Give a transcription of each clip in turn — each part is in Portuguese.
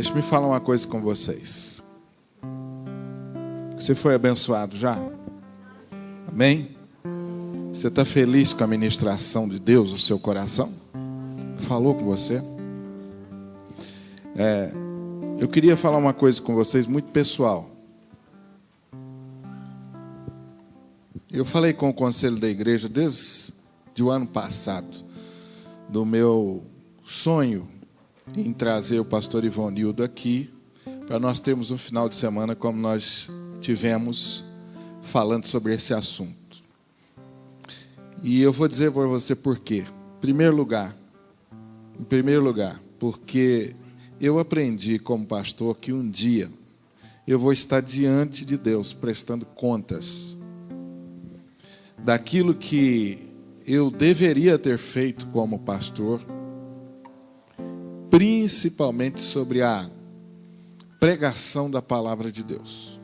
Deixa eu me falar uma coisa com vocês. Você foi abençoado já? Amém? Você está feliz com a ministração de Deus no seu coração? Falou com você? Eu queria falar uma coisa com vocês muito pessoal. Eu falei com o conselho da igreja desde o ano passado, do meu sonho em trazer o pastor Ivonildo aqui, para nós termos um final de semana como nós tivemos, falando sobre esse assunto. E eu vou dizer para você por quê. Em primeiro lugar, porque eu aprendi como pastor que um dia eu vou estar diante de Deus prestando contas daquilo que eu deveria ter feito como pastor, principalmente sobre a pregação da palavra de Deus.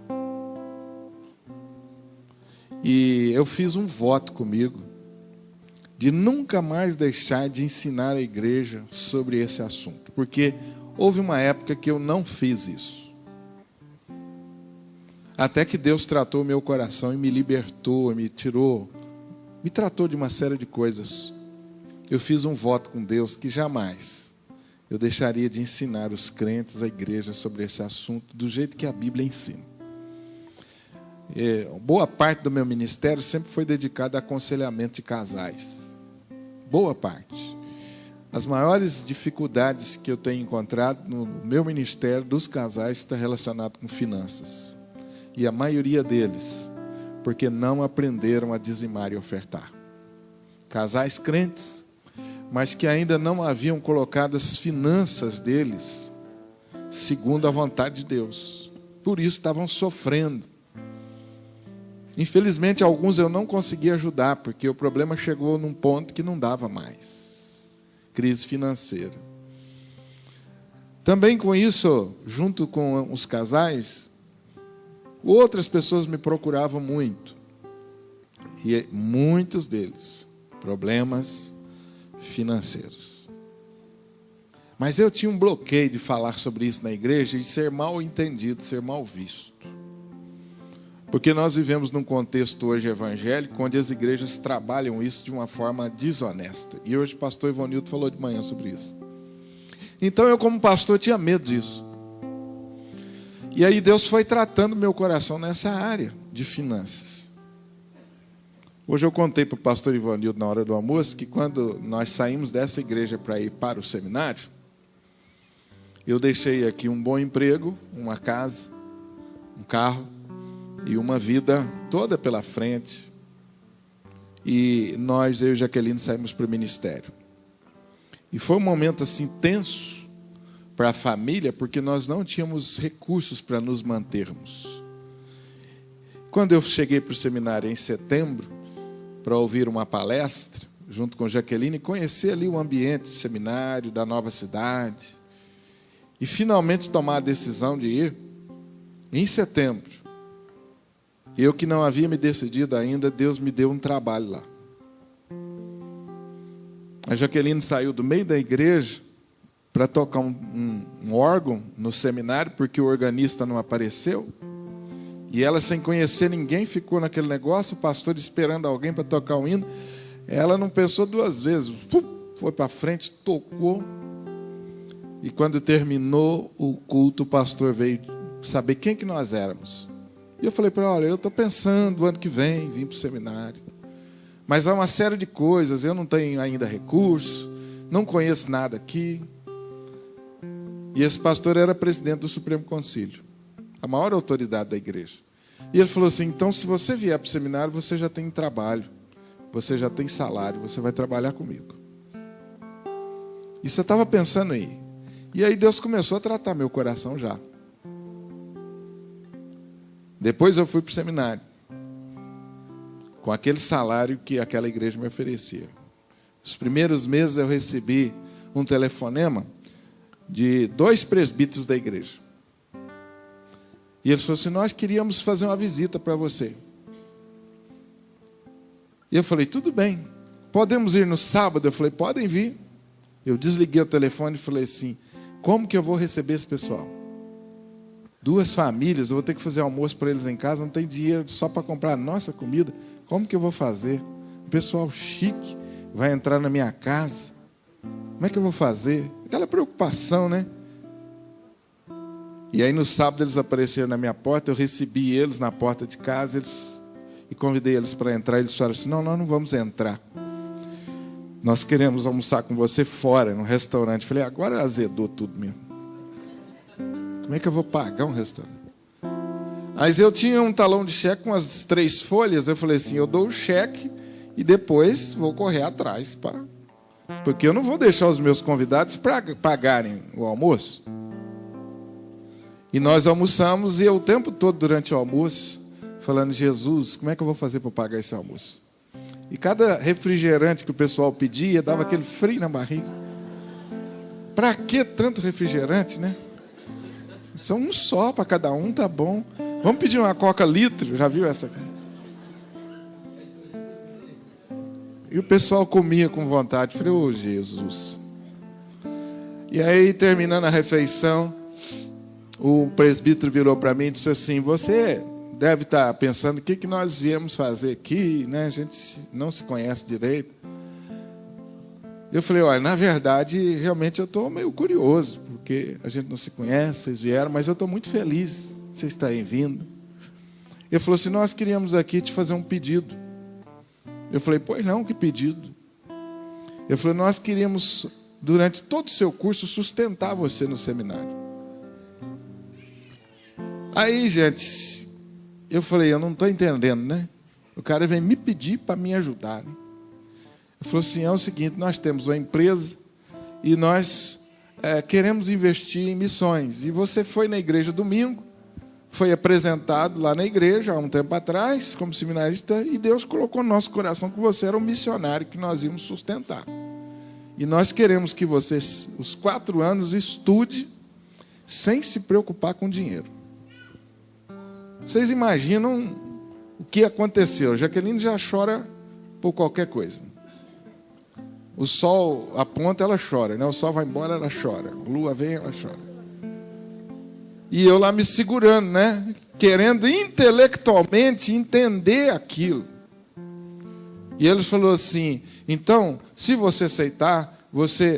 E eu fiz um voto comigo de nunca mais deixar de ensinar a igreja sobre esse assunto, porque houve uma época que eu não fiz isso. Até que Deus tratou o meu coração e me libertou, me tratou de uma série de coisas. Eu fiz um voto com Deus que jamais eu deixaria de ensinar os crentes, a igreja, sobre esse assunto do jeito que a Bíblia ensina. Boa parte do meu ministério sempre foi dedicada a aconselhamento de casais. Boa parte. As maiores dificuldades que eu tenho encontrado no meu ministério dos casais está relacionado com finanças. E a maioria deles, porque não aprenderam a dizimar e ofertar. Casais crentes, mas que ainda não haviam colocado as finanças deles segundo a vontade de Deus. Por isso estavam sofrendo. Infelizmente, alguns eu não consegui ajudar, porque o problema chegou num ponto que não dava mais. Crise financeira. Também com isso, junto com os casais, outras pessoas me procuravam muito. E muitos deles, problemas financeiros. Mas eu tinha um bloqueio de falar sobre isso na igreja e ser mal entendido, ser mal visto. Porque nós vivemos num contexto hoje evangélico, onde as igrejas trabalham isso de uma forma desonesta. E hoje o pastor Ivonildo falou de manhã sobre isso. Então eu, como pastor, tinha medo disso. E aí Deus foi tratando meu coração nessa área de finanças. Hoje eu contei para o pastor Ivonildo na hora do almoço que quando nós saímos dessa igreja para ir para o seminário, eu deixei aqui um bom emprego, uma casa, um carro e uma vida toda pela frente. E nós, eu e Jaqueline, saímos para o ministério. E foi um momento assim tenso para a família, porque nós não tínhamos recursos para nos mantermos. Quando eu cheguei para o seminário em setembro, para ouvir uma palestra, junto com Jaqueline, conhecer ali o ambiente do seminário, da nova cidade, e finalmente tomar a decisão de ir, em setembro, eu que não havia me decidido ainda, Deus me deu um trabalho lá. A Jaqueline saiu do meio da igreja para tocar um órgão no seminário, porque o organista não apareceu. E ela, sem conhecer ninguém, ficou naquele negócio, o pastor esperando alguém para tocar um hino. Ela não pensou duas vezes, foi para frente, tocou. E quando terminou o culto, o pastor veio saber quem que nós éramos. E eu falei para ela, olha, eu estou pensando, ano que vem, vim para o seminário. Mas há uma série de coisas, eu não tenho ainda recurso, não conheço nada aqui. E esse pastor era presidente do Supremo Concílio, a maior autoridade da igreja. E ele falou assim, então se você vier para o seminário, você já tem trabalho, você já tem salário, você vai trabalhar comigo. E você estava pensando aí. E aí Deus começou a tratar meu coração já. Depois eu fui para o seminário, com aquele salário que aquela igreja me oferecia. Os primeiros meses eu recebi um telefonema de 2 presbíteros da igreja. E eles falaram assim, nós queríamos fazer uma visita para você. E eu falei, tudo bem, podemos ir no sábado? Eu falei, podem vir. Eu desliguei o telefone e falei assim, Como que eu vou receber esse pessoal? 2 famílias, eu vou ter que fazer almoço para eles em casa, não tem dinheiro só para comprar a nossa comida. Como que eu vou fazer? O pessoal chique vai entrar na minha casa. Como é que eu vou fazer? Aquela preocupação, né? E aí no sábado eles apareceram na minha porta, eu recebi eles na porta de casa, e convidei eles para entrar. Eles falaram assim: não, nós não vamos entrar. Nós queremos almoçar com você fora, no restaurante. Eu falei: agora azedou tudo mesmo. Como é que eu vou pagar um restaurante? Mas eu tinha um talão de cheque com as 3 folhas. Eu falei assim: eu dou o cheque e depois vou correr atrás. Porque eu não vou deixar os meus convidados para pagarem o almoço. E nós almoçamos, e eu o tempo todo durante o almoço, falando: Jesus, como é que eu vou fazer para pagar esse almoço? E cada refrigerante que o pessoal pedia, dava aquele frio na barriga. Para que tanto refrigerante, né? Só um só para cada um, tá bom. Vamos pedir uma Coca litro, já viu essa aqui? E o pessoal comia com vontade. Eu falei: ô Jesus. E aí, terminando a refeição, o presbítero virou para mim e disse assim: você deve estar pensando o que nós viemos fazer aqui, né? A gente não se conhece direito. Eu falei: olha, na verdade, realmente eu estou meio curioso, porque a gente não se conhece, vocês vieram, mas eu estou muito feliz de vocês estarem vindo. Ele falou assim: nós queríamos aqui te fazer um pedido. Eu falei: pois não, que pedido? Ele falou: nós queríamos, durante todo o seu curso, sustentar você no seminário. Aí, gente, eu falei: eu não estou entendendo, né? O cara vem me pedir para me ajudar, né? Ele falou assim: é o seguinte, nós temos uma empresa e nós queremos investir em missões. E você foi na igreja domingo, foi apresentado lá na igreja há um tempo atrás, como seminarista, e Deus colocou no nosso coração que você era um missionário que nós íamos sustentar. E nós queremos que você, os 4 anos, estude sem se preocupar com dinheiro. Vocês imaginam o que aconteceu? Jaqueline já chora por qualquer coisa. O sol aponta, ela chora, né? O sol vai embora, ela chora. A lua vem, ela chora. E eu lá me segurando, né? Querendo intelectualmente entender aquilo. E ele falou assim: então, se você aceitar,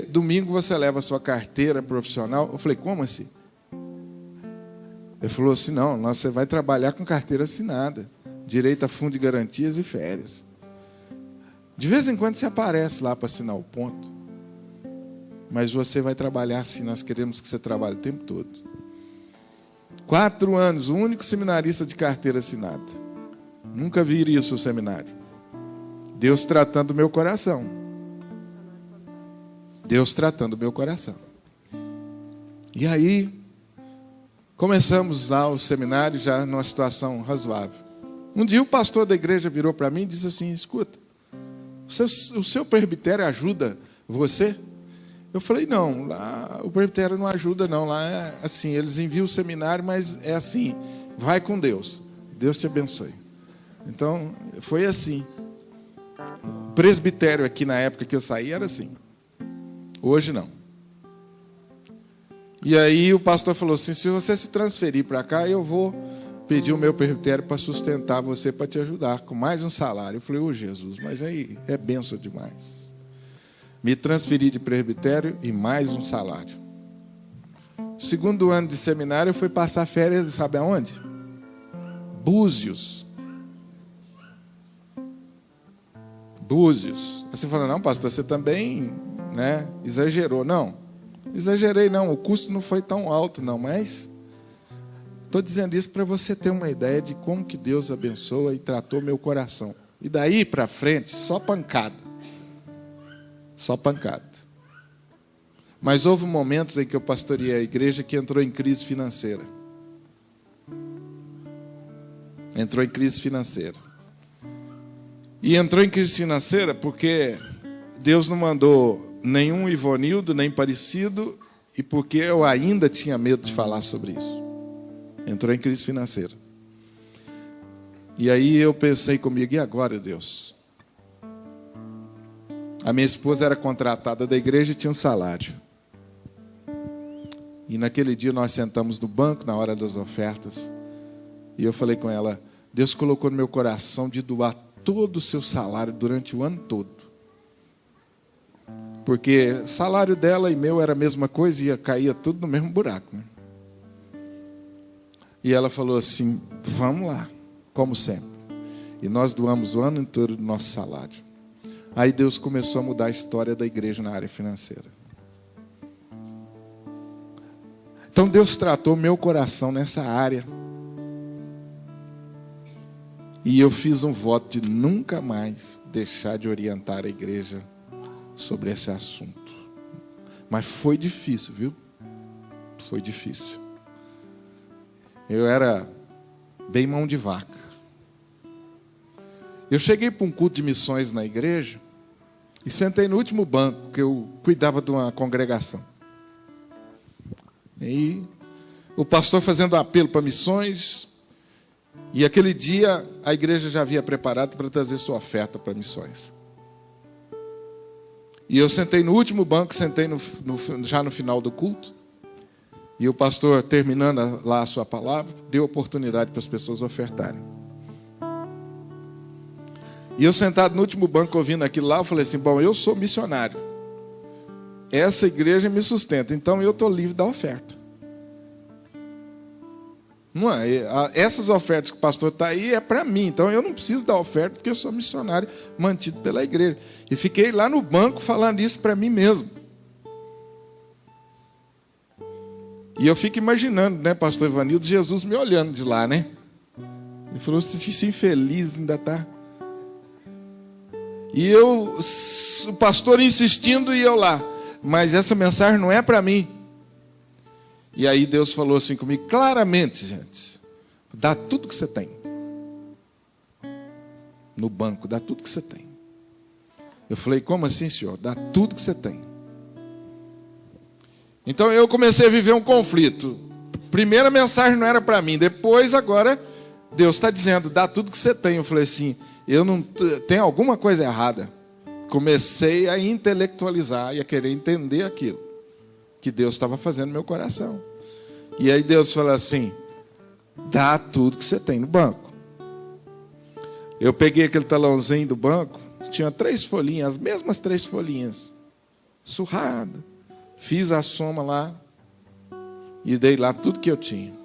domingo você leva a sua carteira profissional. Eu falei: como assim? Ele falou assim: não, você vai trabalhar com carteira assinada, direito a fundo de garantias e férias. De vez em quando você aparece lá para assinar o ponto. Mas você vai trabalhar assim, nós queremos que você trabalhe o tempo todo. 4 anos, o único seminarista de carteira assinada. Nunca vi isso no seminário. Deus tratando o meu coração. Deus tratando o meu coração. E aí, começamos lá o seminário já numa situação razoável. Um dia o pastor da igreja virou para mim e disse assim: escuta, o seu presbitério ajuda você? Eu falei: não, lá o presbitério não ajuda não, lá é assim, eles enviam o seminário, mas é assim, vai com Deus, Deus te abençoe. Então, foi assim. O presbitério aqui na época que eu saí era assim, hoje não. E aí o pastor falou assim: se você se transferir para cá, eu vou pedir o meu presbitério para sustentar você, para te ajudar, com mais um salário. Eu falei: ô Jesus, mas aí é bênção demais. Me transferi de presbitério e mais um salário. 2º ano de seminário, eu fui passar férias, sabe aonde? Búzios. Búzios. Aí você fala: não, pastor, você também, né, exagerou. Não, exagerei não, o custo não foi tão alto não, mas estou dizendo isso para você ter uma ideia de como que Deus abençoa e tratou meu coração. E daí para frente, só pancada. Só pancada. Mas houve momentos em que eu pastoreei a igreja que entrou em crise financeira. Entrou em crise financeira. E entrou em crise financeira porque Deus não mandou nenhum Ivonildo, nem parecido, e porque eu ainda tinha medo de falar sobre isso. Entrou em crise financeira. E aí eu pensei comigo: e agora, Deus? A minha esposa era contratada da igreja e tinha um salário. E naquele dia nós sentamos no banco na hora das ofertas. E eu falei com ela, Deus colocou no meu coração de doar todo o seu salário durante o ano todo. Porque o salário dela e meu era a mesma coisa e caía tudo no mesmo buraco, né? E ela falou assim, vamos lá, como sempre. E nós doamos o ano inteiro do nosso salário. Aí Deus começou a mudar a história da igreja na área financeira. Então Deus tratou meu coração nessa área. E eu fiz um voto de nunca mais deixar de orientar a igreja sobre esse assunto. Mas foi difícil, viu? Foi difícil. Eu era bem mão de vaca. Eu cheguei para um culto de missões na igreja e sentei no último banco, que eu cuidava de uma congregação. E o pastor fazendo um apelo para missões, e aquele dia a igreja já havia preparado para trazer sua oferta para missões. E eu sentei no último banco, sentei já no final do culto, e o pastor, terminando lá a sua palavra, deu oportunidade para as pessoas ofertarem. E eu sentado no último banco ouvindo aquilo lá, eu falei assim, bom, eu sou missionário. Essa igreja me sustenta, então eu estou livre da oferta. Não é? Essas ofertas que o pastor está aí é para mim, então eu não preciso da oferta porque eu sou missionário mantido pela igreja. E fiquei lá no banco falando isso para mim mesmo. E eu fico imaginando, né, pastor Ivanildo, Jesus me olhando de lá, né? Ele falou, esse infeliz ainda está... E eu, o pastor insistindo e eu lá, mas essa mensagem não é para mim. E aí Deus falou assim comigo, claramente, gente, dá tudo que você tem. No banco, dá tudo que você tem. Eu falei, como assim, senhor? Dá tudo que você tem. Então eu comecei a viver um conflito. Primeira mensagem não era para mim, depois agora Deus está dizendo, dá tudo que você tem. Eu falei assim, eu não tem alguma coisa errada. Comecei a intelectualizar e a querer entender aquilo que Deus estava fazendo no meu coração. E aí Deus falou assim, dá tudo que você tem no banco. Eu peguei aquele talãozinho do banco, tinha 3 folhinhas, as mesmas 3 folhinhas, surrada. Fiz a soma lá e dei lá tudo que eu tinha.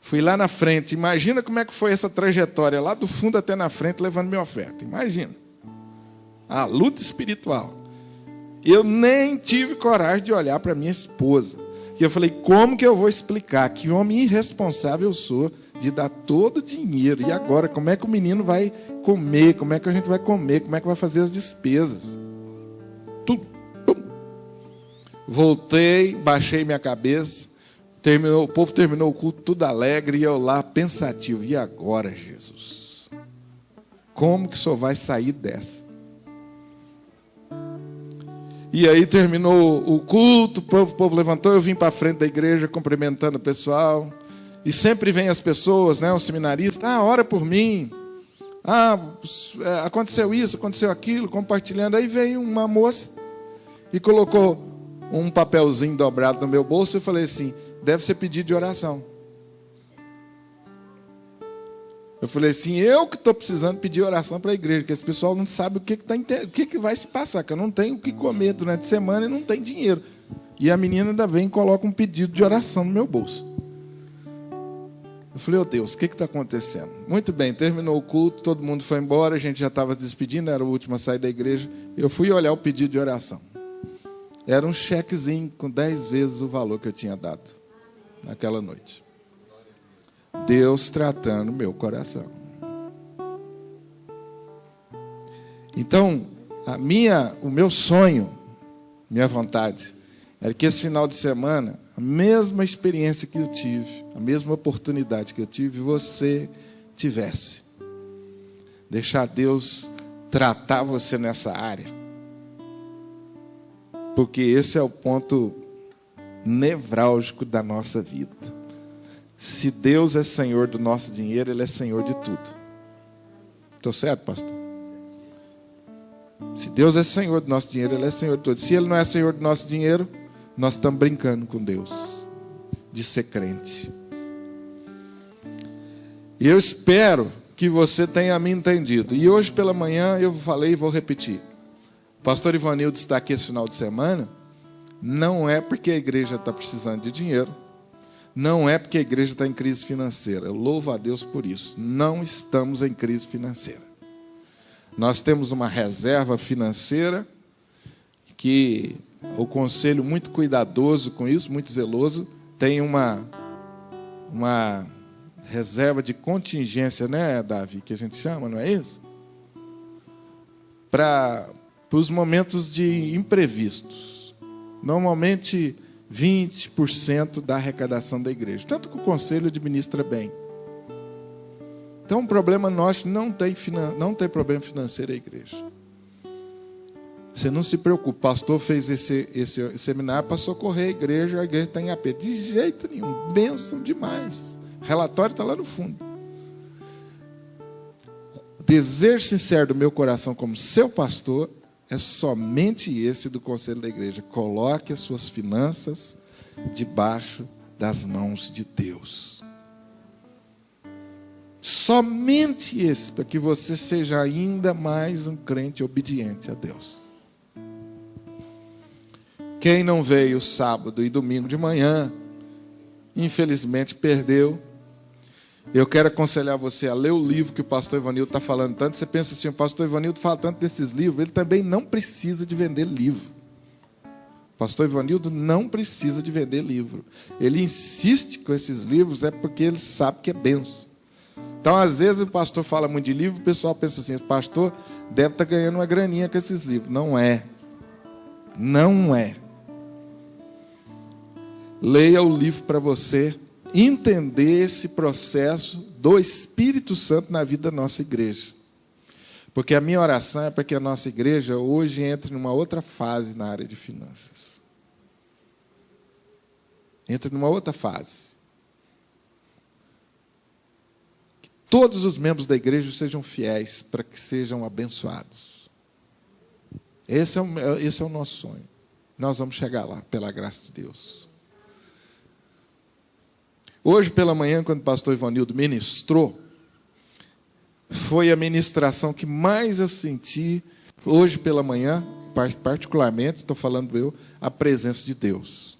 Fui lá na frente, imagina como é que foi essa trajetória, lá do fundo até na frente, levando minha oferta. Imagina. A luta espiritual. Eu nem tive coragem de olhar para minha esposa. E eu falei, como que eu vou explicar que homem irresponsável eu sou de dar todo o dinheiro? E agora, como é que o menino vai comer? Como é que a gente vai comer? Como é que vai fazer as despesas? Tudo. Voltei, baixei minha cabeça. O povo terminou o culto tudo alegre e eu lá pensativo. E agora, Jesus? Como que o senhor vai sair dessa? E aí terminou o culto, o povo levantou, eu vim para a frente da igreja cumprimentando o pessoal. E sempre vem as pessoas, né, os seminaristas, ora por mim. Aconteceu isso, aconteceu aquilo, compartilhando. Aí veio uma moça e colocou um papelzinho dobrado no meu bolso e eu falei assim, deve ser pedido de oração. Eu falei assim, eu que estou precisando pedir oração para a igreja, porque esse pessoal não sabe o que vai se passar, que eu não tenho o que comer durante a semana e não tenho dinheiro. E a menina ainda vem e coloca um pedido de oração no meu bolso. Eu falei, oh Deus, o que está acontecendo? Muito bem, terminou o culto, todo mundo foi embora, a gente já estava se despedindo, era o último a sair da igreja. Eu fui olhar o pedido de oração. Era um chequezinho com 10 vezes o valor que eu tinha dado naquela noite. Deus tratando o meu coração. Então, o meu sonho, minha vontade, era que esse final de semana, a mesma experiência que eu tive, a mesma oportunidade que eu tive, você tivesse. Deixar Deus tratar você nessa área. Porque esse é o ponto nevrálgico da nossa vida. Se Deus é Senhor do nosso dinheiro, Ele é Senhor de tudo. Estou certo, pastor? Se Deus é Senhor do nosso dinheiro, Ele é Senhor de tudo. Se Ele não é Senhor do nosso dinheiro, nós estamos brincando com Deus. de ser crente. E eu espero que você tenha me entendido. E hoje pela manhã eu falei e vou repetir. O pastor Ivanildo está aqui esse final de semana. Não é porque a igreja está precisando de dinheiro. Não é porque a igreja está em crise financeira. Eu louvo a Deus por isso. Não estamos em crise financeira. Nós temos uma reserva financeira que o conselho, muito cuidadoso com isso, muito zeloso, tem uma reserva de contingência, né, Davi, que a gente chama, não é isso? Para os momentos de imprevistos. Normalmente 20% da arrecadação da igreja. Tanto que o conselho administra bem. Então, um problema nosso não tem problema financeiro a igreja. Você não se preocupe. O pastor fez esse seminário para socorrer a igreja está em AP. De jeito nenhum. Bênção demais. O relatório está lá no fundo. O desejo sincero do meu coração como seu pastor é somente esse do conselho da igreja. Coloque as suas finanças debaixo das mãos de Deus. Somente esse, para que você seja ainda mais um crente obediente a Deus. Quem não veio sábado e domingo de manhã, infelizmente perdeu. Eu quero aconselhar você a ler o livro que o pastor Ivanildo está falando tanto. Você pensa assim, o pastor Ivanildo fala tanto desses livros, ele também não precisa de vender livro. O pastor Ivanildo não precisa de vender livro. Ele insiste com esses livros, é porque ele sabe que é benção. Então, às vezes, o pastor fala muito de livro, o pessoal pensa assim, o pastor deve estar ganhando uma graninha com esses livros. Não é. Não é. Leia o livro para você entender esse processo do Espírito Santo na vida da nossa igreja. Porque a minha oração é para que a nossa igreja hoje entre numa outra fase na área de finanças. Entre numa outra fase. Que todos os membros da igreja sejam fiéis para que sejam abençoados. Esse é o nosso sonho. Nós vamos chegar lá, pela graça de Deus. Hoje pela manhã, quando o pastor Ivanildo ministrou, foi a ministração que mais eu senti, hoje pela manhã, particularmente, estou falando eu, a presença de Deus.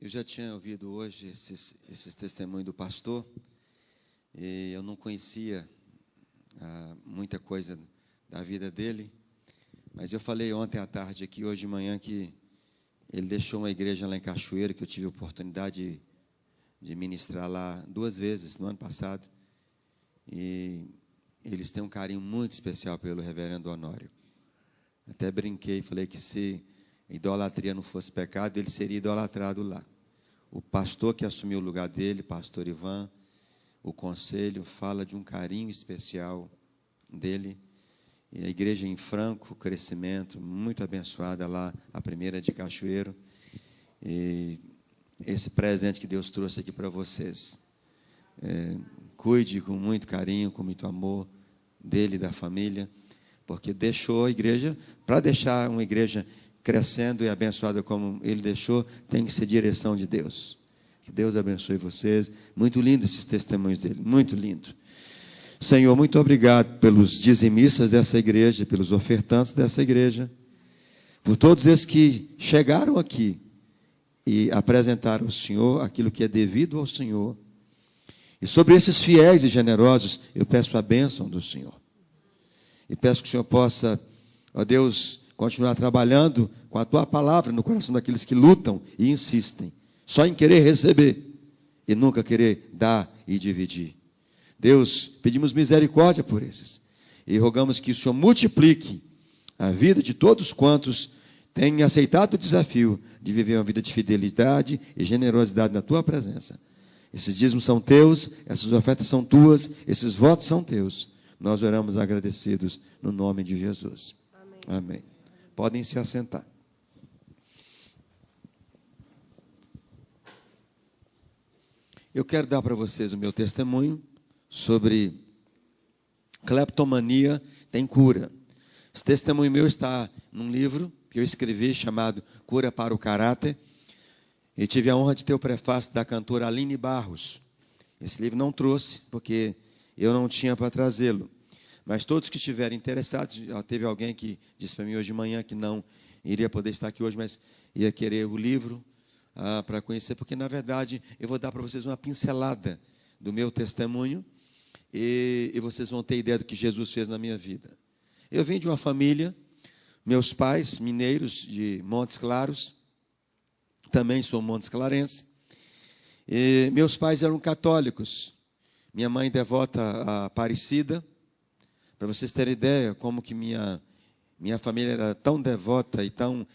Eu já tinha ouvido hoje esses testemunhos do pastor, e eu não conhecia muita coisa da vida dele, mas eu falei ontem à tarde aqui, hoje de manhã, que ele deixou uma igreja lá em Cachoeiro, que eu tive a oportunidade de ministrar lá 2 vezes no ano passado. E eles têm um carinho muito especial pelo reverendo Honório. Até brinquei, falei que se idolatria não fosse pecado, ele seria idolatrado lá. O pastor que assumiu o lugar dele, pastor Ivan, o conselho, fala de um carinho especial dele. E a igreja em franco crescimento, muito abençoada lá, a primeira de Cachoeiro. E esse presente que Deus trouxe aqui para vocês. Cuide com muito carinho, com muito amor dele e da família, porque deixou a igreja, para deixar uma igreja crescendo e abençoada como ele deixou, tem que ser direção de Deus. Que Deus abençoe vocês. Muito lindo esses testemunhos dele, muito lindo. Senhor, muito obrigado pelos dizimistas dessa igreja, pelos ofertantes dessa igreja, por todos esses que chegaram aqui e apresentaram ao Senhor aquilo que é devido ao Senhor. E sobre esses fiéis e generosos, eu peço a bênção do Senhor. E peço que o Senhor possa, ó Deus, continuar trabalhando com a Tua palavra no coração daqueles que lutam e insistem, só em querer receber e nunca querer dar e dividir. Deus, pedimos misericórdia por esses e rogamos que o Senhor multiplique a vida de todos quantos têm aceitado o desafio de viver uma vida de fidelidade e generosidade na Tua presença. Esses dízimos são Teus, essas ofertas são Tuas, esses votos são Teus. Nós oramos agradecidos no nome de Jesus. Amém. Amém. Podem se assentar. Eu quero dar para vocês o meu testemunho sobre cleptomania tem cura. Esse testemunho meu está num livro que eu escrevi chamado Cura para o Caráter. E tive a honra de ter o prefácio da cantora Aline Barros. Esse livro não trouxe, porque eu não tinha para trazê-lo. Mas todos que estiverem interessados, teve alguém que disse para mim hoje de manhã que não iria poder estar aqui hoje, mas ia querer o livro para conhecer, porque, na verdade, eu vou dar para vocês uma pincelada do meu testemunho e vocês vão ter ideia do que Jesus fez na minha vida. Eu vim de uma família, meus pais, mineiros de Montes Claros, também sou Montes Clarense, e meus pais eram católicos. Minha mãe devota a Aparecida. Para vocês terem ideia como que minha família era tão devota e tão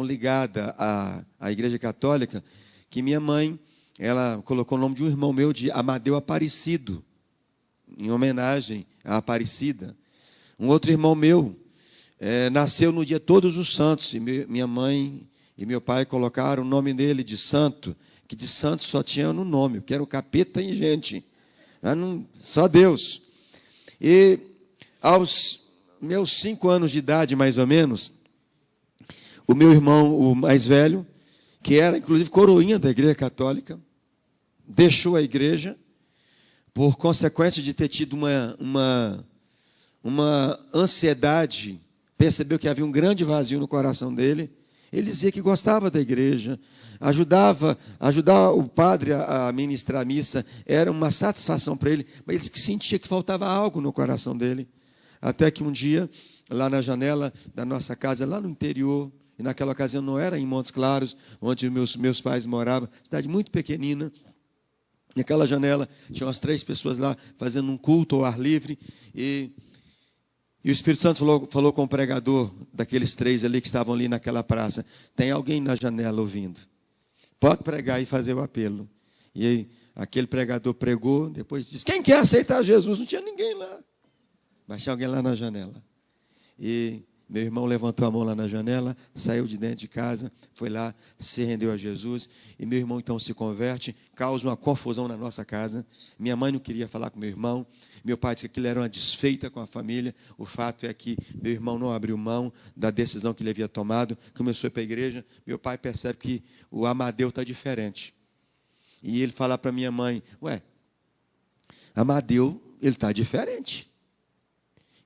ligada à Igreja Católica, que minha mãe, ela colocou o nome de um irmão meu de Amadeu Aparecido, em homenagem à Aparecida. Um outro irmão meu nasceu no dia Todos os Santos, e minha mãe e meu pai colocaram o nome dele de santo, que de santo só tinha no nome, porque era o capeta e gente, só Deus. E aos meus 5 anos de idade, mais ou menos, o meu irmão, o mais velho, que era inclusive coroinha da Igreja Católica, deixou a igreja por consequência de ter tido uma ansiedade, percebeu que havia um grande vazio no coração dele. Ele dizia que gostava da igreja, ajudar o padre a ministrar a missa era uma satisfação para ele, mas ele disse que sentia que faltava algo no coração dele. Até que um dia, lá na janela da nossa casa, lá no interior, e naquela ocasião não era em Montes Claros, onde meus pais moravam, cidade muito pequenina, naquela janela tinham umas 3 pessoas lá fazendo um culto ao ar livre, e o Espírito Santo falou com o pregador daqueles 3 ali que estavam ali naquela praça: tem alguém na janela ouvindo, pode pregar e fazer o apelo. E aí, aquele pregador pregou, depois disse: quem quer aceitar Jesus? Não tinha ninguém lá, mas tinha alguém lá na janela. E meu irmão levantou a mão lá na janela, saiu de dentro de casa, foi lá, se rendeu a Jesus, e meu irmão então se converte, causa uma confusão na nossa casa. Minha mãe não queria falar com meu irmão, meu pai disse que aquilo era uma desfeita com a família. O fato é que meu irmão não abriu mão da decisão que ele havia tomado, começou a ir para a igreja. Meu pai percebe que o Amadeu está diferente, e ele fala para minha mãe: ué, Amadeu, ele está diferente.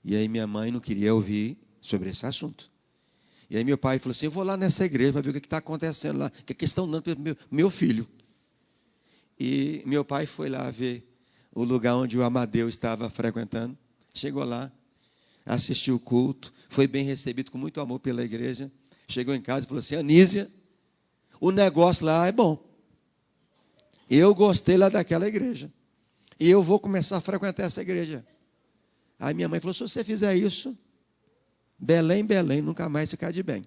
E aí minha mãe não queria ouvir sobre esse assunto. E aí meu pai falou assim: eu vou lá nessa igreja para ver o que está acontecendo lá, o que estão dando para meu filho. E meu pai foi lá ver o lugar onde o Amadeu estava frequentando. Chegou lá, assistiu o culto, foi bem recebido com muito amor pela igreja. Chegou em casa e falou assim: Anísia, o negócio lá é bom. Eu gostei lá daquela igreja, e eu vou começar a frequentar essa igreja. Aí minha mãe falou: se você fizer isso, Belém, nunca mais ficar de bem.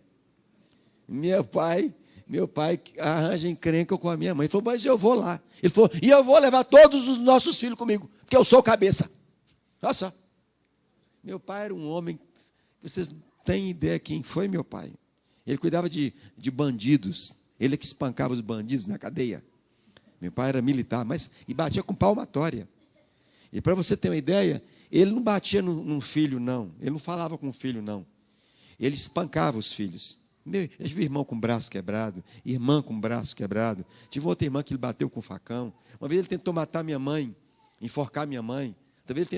Meu pai arranja encrenca com a minha mãe. Ele falou: mas eu vou lá. Ele falou: e eu vou levar todos os nossos filhos comigo, porque eu sou cabeça. Olha só. Meu pai era um homem, vocês não têm ideia quem foi meu pai. Ele cuidava de bandidos. Ele que espancava os bandidos na cadeia. Meu pai era militar, e batia com palmatória. E para você ter uma ideia, ele não batia num filho, não. Ele não falava com o filho, não. Ele espancava os filhos. Eu tive irmão com braço quebrado, irmã com braço quebrado. Tive outra irmã que ele bateu com facão. Uma vez ele tentou matar minha mãe, enforcar minha mãe. Outra vez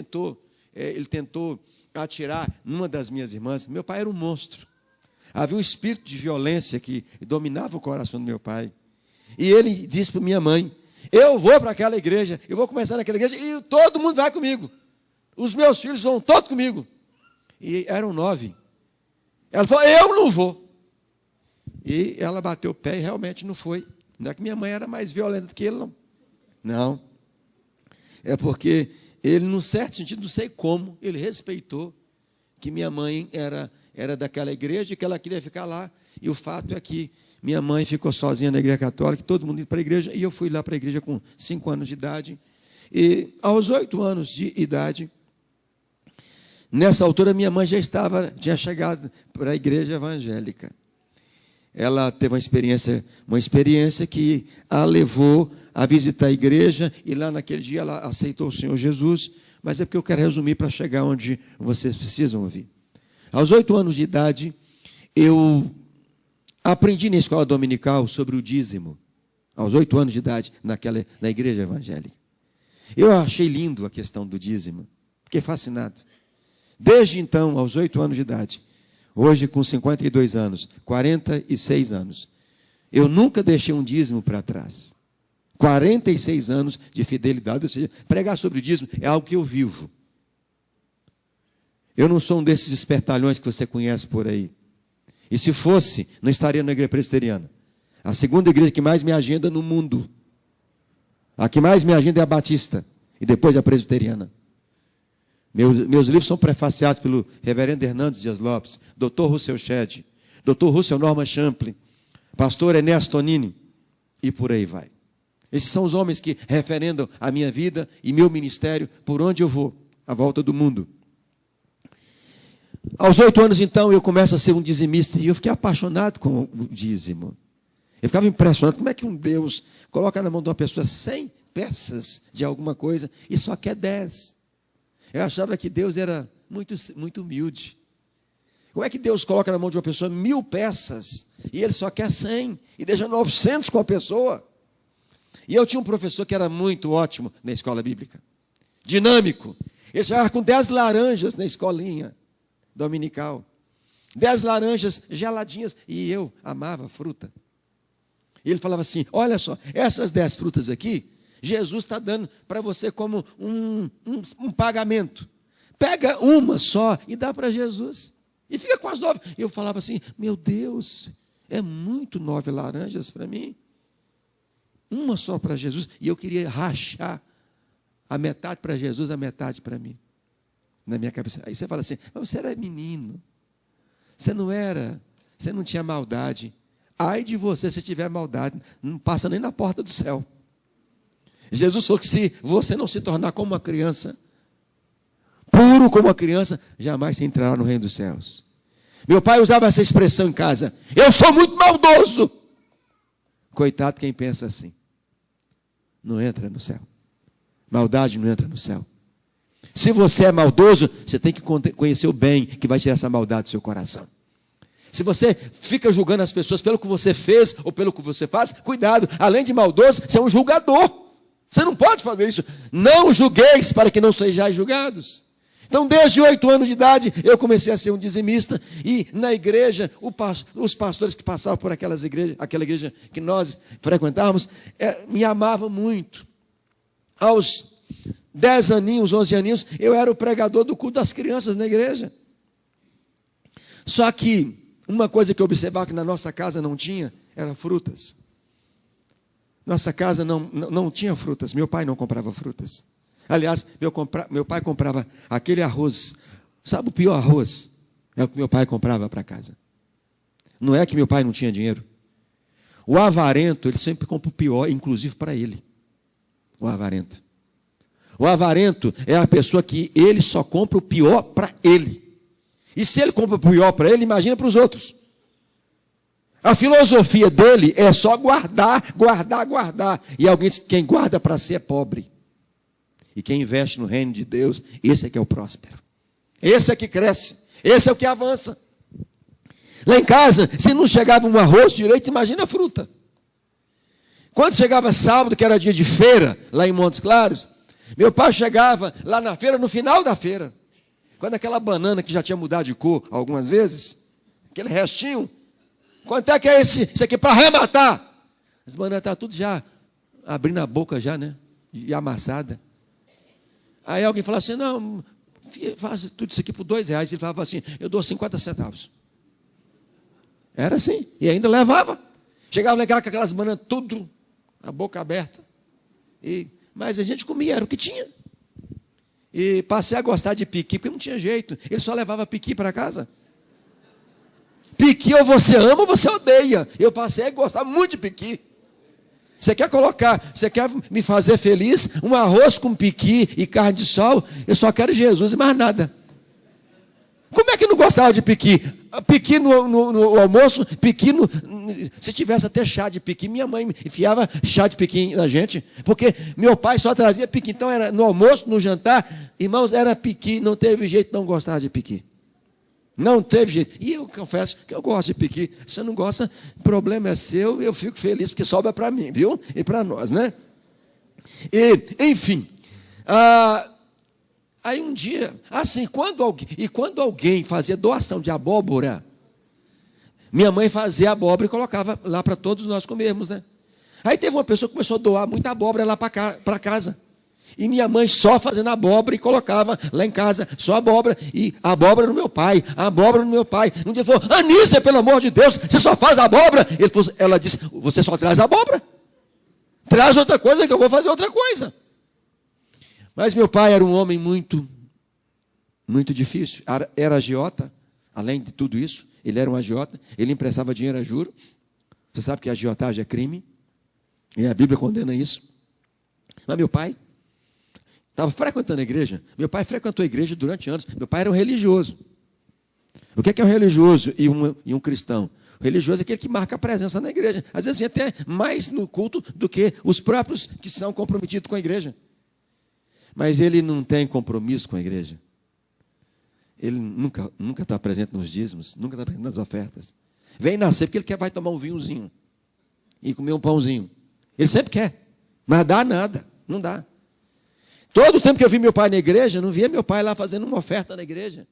ele tentou atirar numa das minhas irmãs. Meu pai era um monstro. Havia um espírito de violência que dominava o coração do meu pai. E ele disse para minha mãe: eu vou para aquela igreja, eu vou começar naquela igreja e todo mundo vai comigo. Os meus filhos vão todos comigo. E eram 9. Ela falou: eu não vou. E ela bateu o pé e realmente não foi. Não é que minha mãe era mais violenta do que ele, não. Não. É porque ele, num certo sentido, não sei como, ele respeitou que minha mãe era daquela igreja e que ela queria ficar lá. E o fato é que minha mãe ficou sozinha na igreja católica, todo mundo indo para a igreja, e eu fui lá para a igreja com 5 anos de idade. E aos 8 anos de idade, nessa altura, minha mãe tinha chegado para a igreja evangélica. Ela teve uma experiência que a levou a visitar a igreja, e lá naquele dia ela aceitou o Senhor Jesus, mas é porque eu quero resumir para chegar onde vocês precisam ouvir. Aos 8 anos de idade, eu aprendi na escola dominical sobre o dízimo. aos 8 anos de idade, na igreja evangélica. Eu achei lindo a questão do dízimo. Fiquei fascinado. Desde então, aos 8 anos de idade, hoje com 52 anos, 46 anos, eu nunca deixei um dízimo para trás. 46 anos de fidelidade, ou seja, pregar sobre o dízimo é algo que eu vivo. Eu não sou um desses espertalhões que você conhece por aí. E se fosse, não estaria na igreja presbiteriana. A segunda igreja que mais me agenda no mundo. A que mais me agenda é a Batista. E depois a presbiteriana. Meus livros são prefaciados pelo reverendo Hernandes Dias Lopes, Dr. Russell Shedd, Dr. Russell Norman Champlin, pastor Ernesto Tonini, e por aí vai. Esses são os homens que referendam a minha vida e meu ministério por onde eu vou, à volta do mundo. Aos 8 anos, então, eu começo a ser um dizimista e eu fiquei apaixonado com o dízimo. Eu ficava impressionado, como é que um Deus coloca na mão de uma pessoa 100 peças de alguma coisa e só quer 10. Eu achava que Deus era muito humilde. Como é que Deus coloca na mão de uma pessoa 1000 peças e ele só quer 100 e deixa 900 com a pessoa? E eu tinha um professor que era muito ótimo na escola bíblica, dinâmico. Ele chegava com 10 laranjas na escolinha dominical, 10 laranjas geladinhas, e eu amava fruta. E ele falava assim: olha só, essas 10 frutas aqui, Jesus está dando para você como um pagamento. Pega uma só e dá para Jesus. E fica com as 9. Eu falava assim: meu Deus, é muito 9 laranjas para mim. Uma só para Jesus. E eu queria rachar a metade para Jesus, a metade para mim. Na minha cabeça. Aí você fala assim: mas você era menino. Você não tinha maldade. Ai de você se tiver maldade, não passa nem na porta do céu. Jesus falou que se você não se tornar como uma criança, puro como uma criança, jamais você entrará no reino dos céus. Meu pai usava essa expressão em casa: eu sou muito maldoso. Coitado quem pensa assim. Não entra no céu. Maldade não entra no céu. Se você é maldoso, você tem que conhecer o bem que vai tirar essa maldade do seu coração. Se você fica julgando as pessoas pelo que você fez ou pelo que você faz, cuidado, além de maldoso, você é um julgador. Você não pode fazer isso. Não julgueis para que não sejais julgados. Então, desde 8 anos de idade, eu comecei a ser um dizimista. E na igreja, os pastores que passavam por aquela igreja que nós frequentávamos, me amavam muito. Aos 10 aninhos, 11 aninhos, eu era o pregador do culto das crianças na igreja. Só que uma coisa que eu observava que na nossa casa não tinha, era frutas. Nossa casa não tinha frutas, meu pai não comprava frutas. Aliás, meu pai comprava aquele arroz, sabe o pior arroz? É o que meu pai comprava para casa. Não é que meu pai não tinha dinheiro. O avarento, ele sempre compra o pior, inclusive para ele. O avarento. O avarento é a pessoa que ele só compra o pior para ele. E se ele compra o pior para ele, imagina para os outros. A filosofia dele é só guardar, guardar, guardar. E alguém diz que quem guarda para si é pobre. E quem investe no reino de Deus, esse é que é o próspero. Esse é que cresce. Esse é o que avança. Lá em casa, se não chegava um arroz direito, imagina a fruta. Quando chegava sábado, que era dia de feira, lá em Montes Claros, meu pai chegava lá na feira, no final da feira. Quando aquela banana que já tinha mudado de cor algumas vezes, aquele restinho, quanto é que é esse aqui para arrematar? As bananas estão tudo já abrindo a boca já, né? E amassada. Aí alguém falava assim: não, faz tudo isso aqui por R$2. Ele falava assim: eu dou 50 centavos. Era assim, e ainda levava. Chegava legal com aquelas bananas tudo, a boca aberta. Mas a gente comia, era o que tinha. E passei a gostar de piqui, porque não tinha jeito. Ele só levava piqui para casa. Piqui ou você ama ou você odeia. Eu passei a gostar muito de piqui. Você quer me fazer feliz? Um arroz com piqui e carne de sol? Eu só quero Jesus e mais nada. Como é que não gostava de piqui? Piqui no almoço, piqui se tivesse até chá de piqui, minha mãe enfiava chá de piqui na gente, porque meu pai só trazia piqui. Então era no almoço, no jantar, irmãos, era piqui, não teve jeito de não gostar de piqui. Não teve jeito. E eu confesso que eu gosto de piqui. Se você não gosta, o problema é seu, eu fico feliz, porque sobra para mim, viu? E para nós, né? E, enfim. Aí um dia, assim, quando alguém fazia doação de abóbora, minha mãe fazia abóbora e colocava lá para todos nós comermos, né? Aí teve uma pessoa que começou a doar muita abóbora lá para casa. E minha mãe só fazendo abóbora e colocava lá em casa, só abóbora. E abóbora no meu pai, abóbora no meu pai. Um dia ele falou: Anísia, pelo amor de Deus, você só faz abóbora? Ela disse: você só traz abóbora? Traz outra coisa que eu vou fazer outra coisa. Mas meu pai era um homem muito difícil. Era agiota, além de tudo isso, ele era um agiota. Ele emprestava dinheiro a juro. Você sabe que a agiotagem é crime. E a Bíblia condena isso. Mas meu pai estava frequentando a igreja. Meu pai frequentou a igreja durante anos. Meu pai era um religioso. O que é um religioso e um cristão? O religioso é aquele que marca a presença na igreja. Às vezes vem até mais no culto do que os próprios que são comprometidos com a igreja. Mas ele não tem compromisso com a igreja. Ele nunca está presente nos dízimos, nunca está presente nas ofertas. Vem nascer porque ele vai tomar um vinhozinho e comer um pãozinho. Ele sempre quer, mas dá nada, não dá. Todo o tempo que eu vi meu pai na igreja, não via meu pai lá fazendo uma oferta na igreja.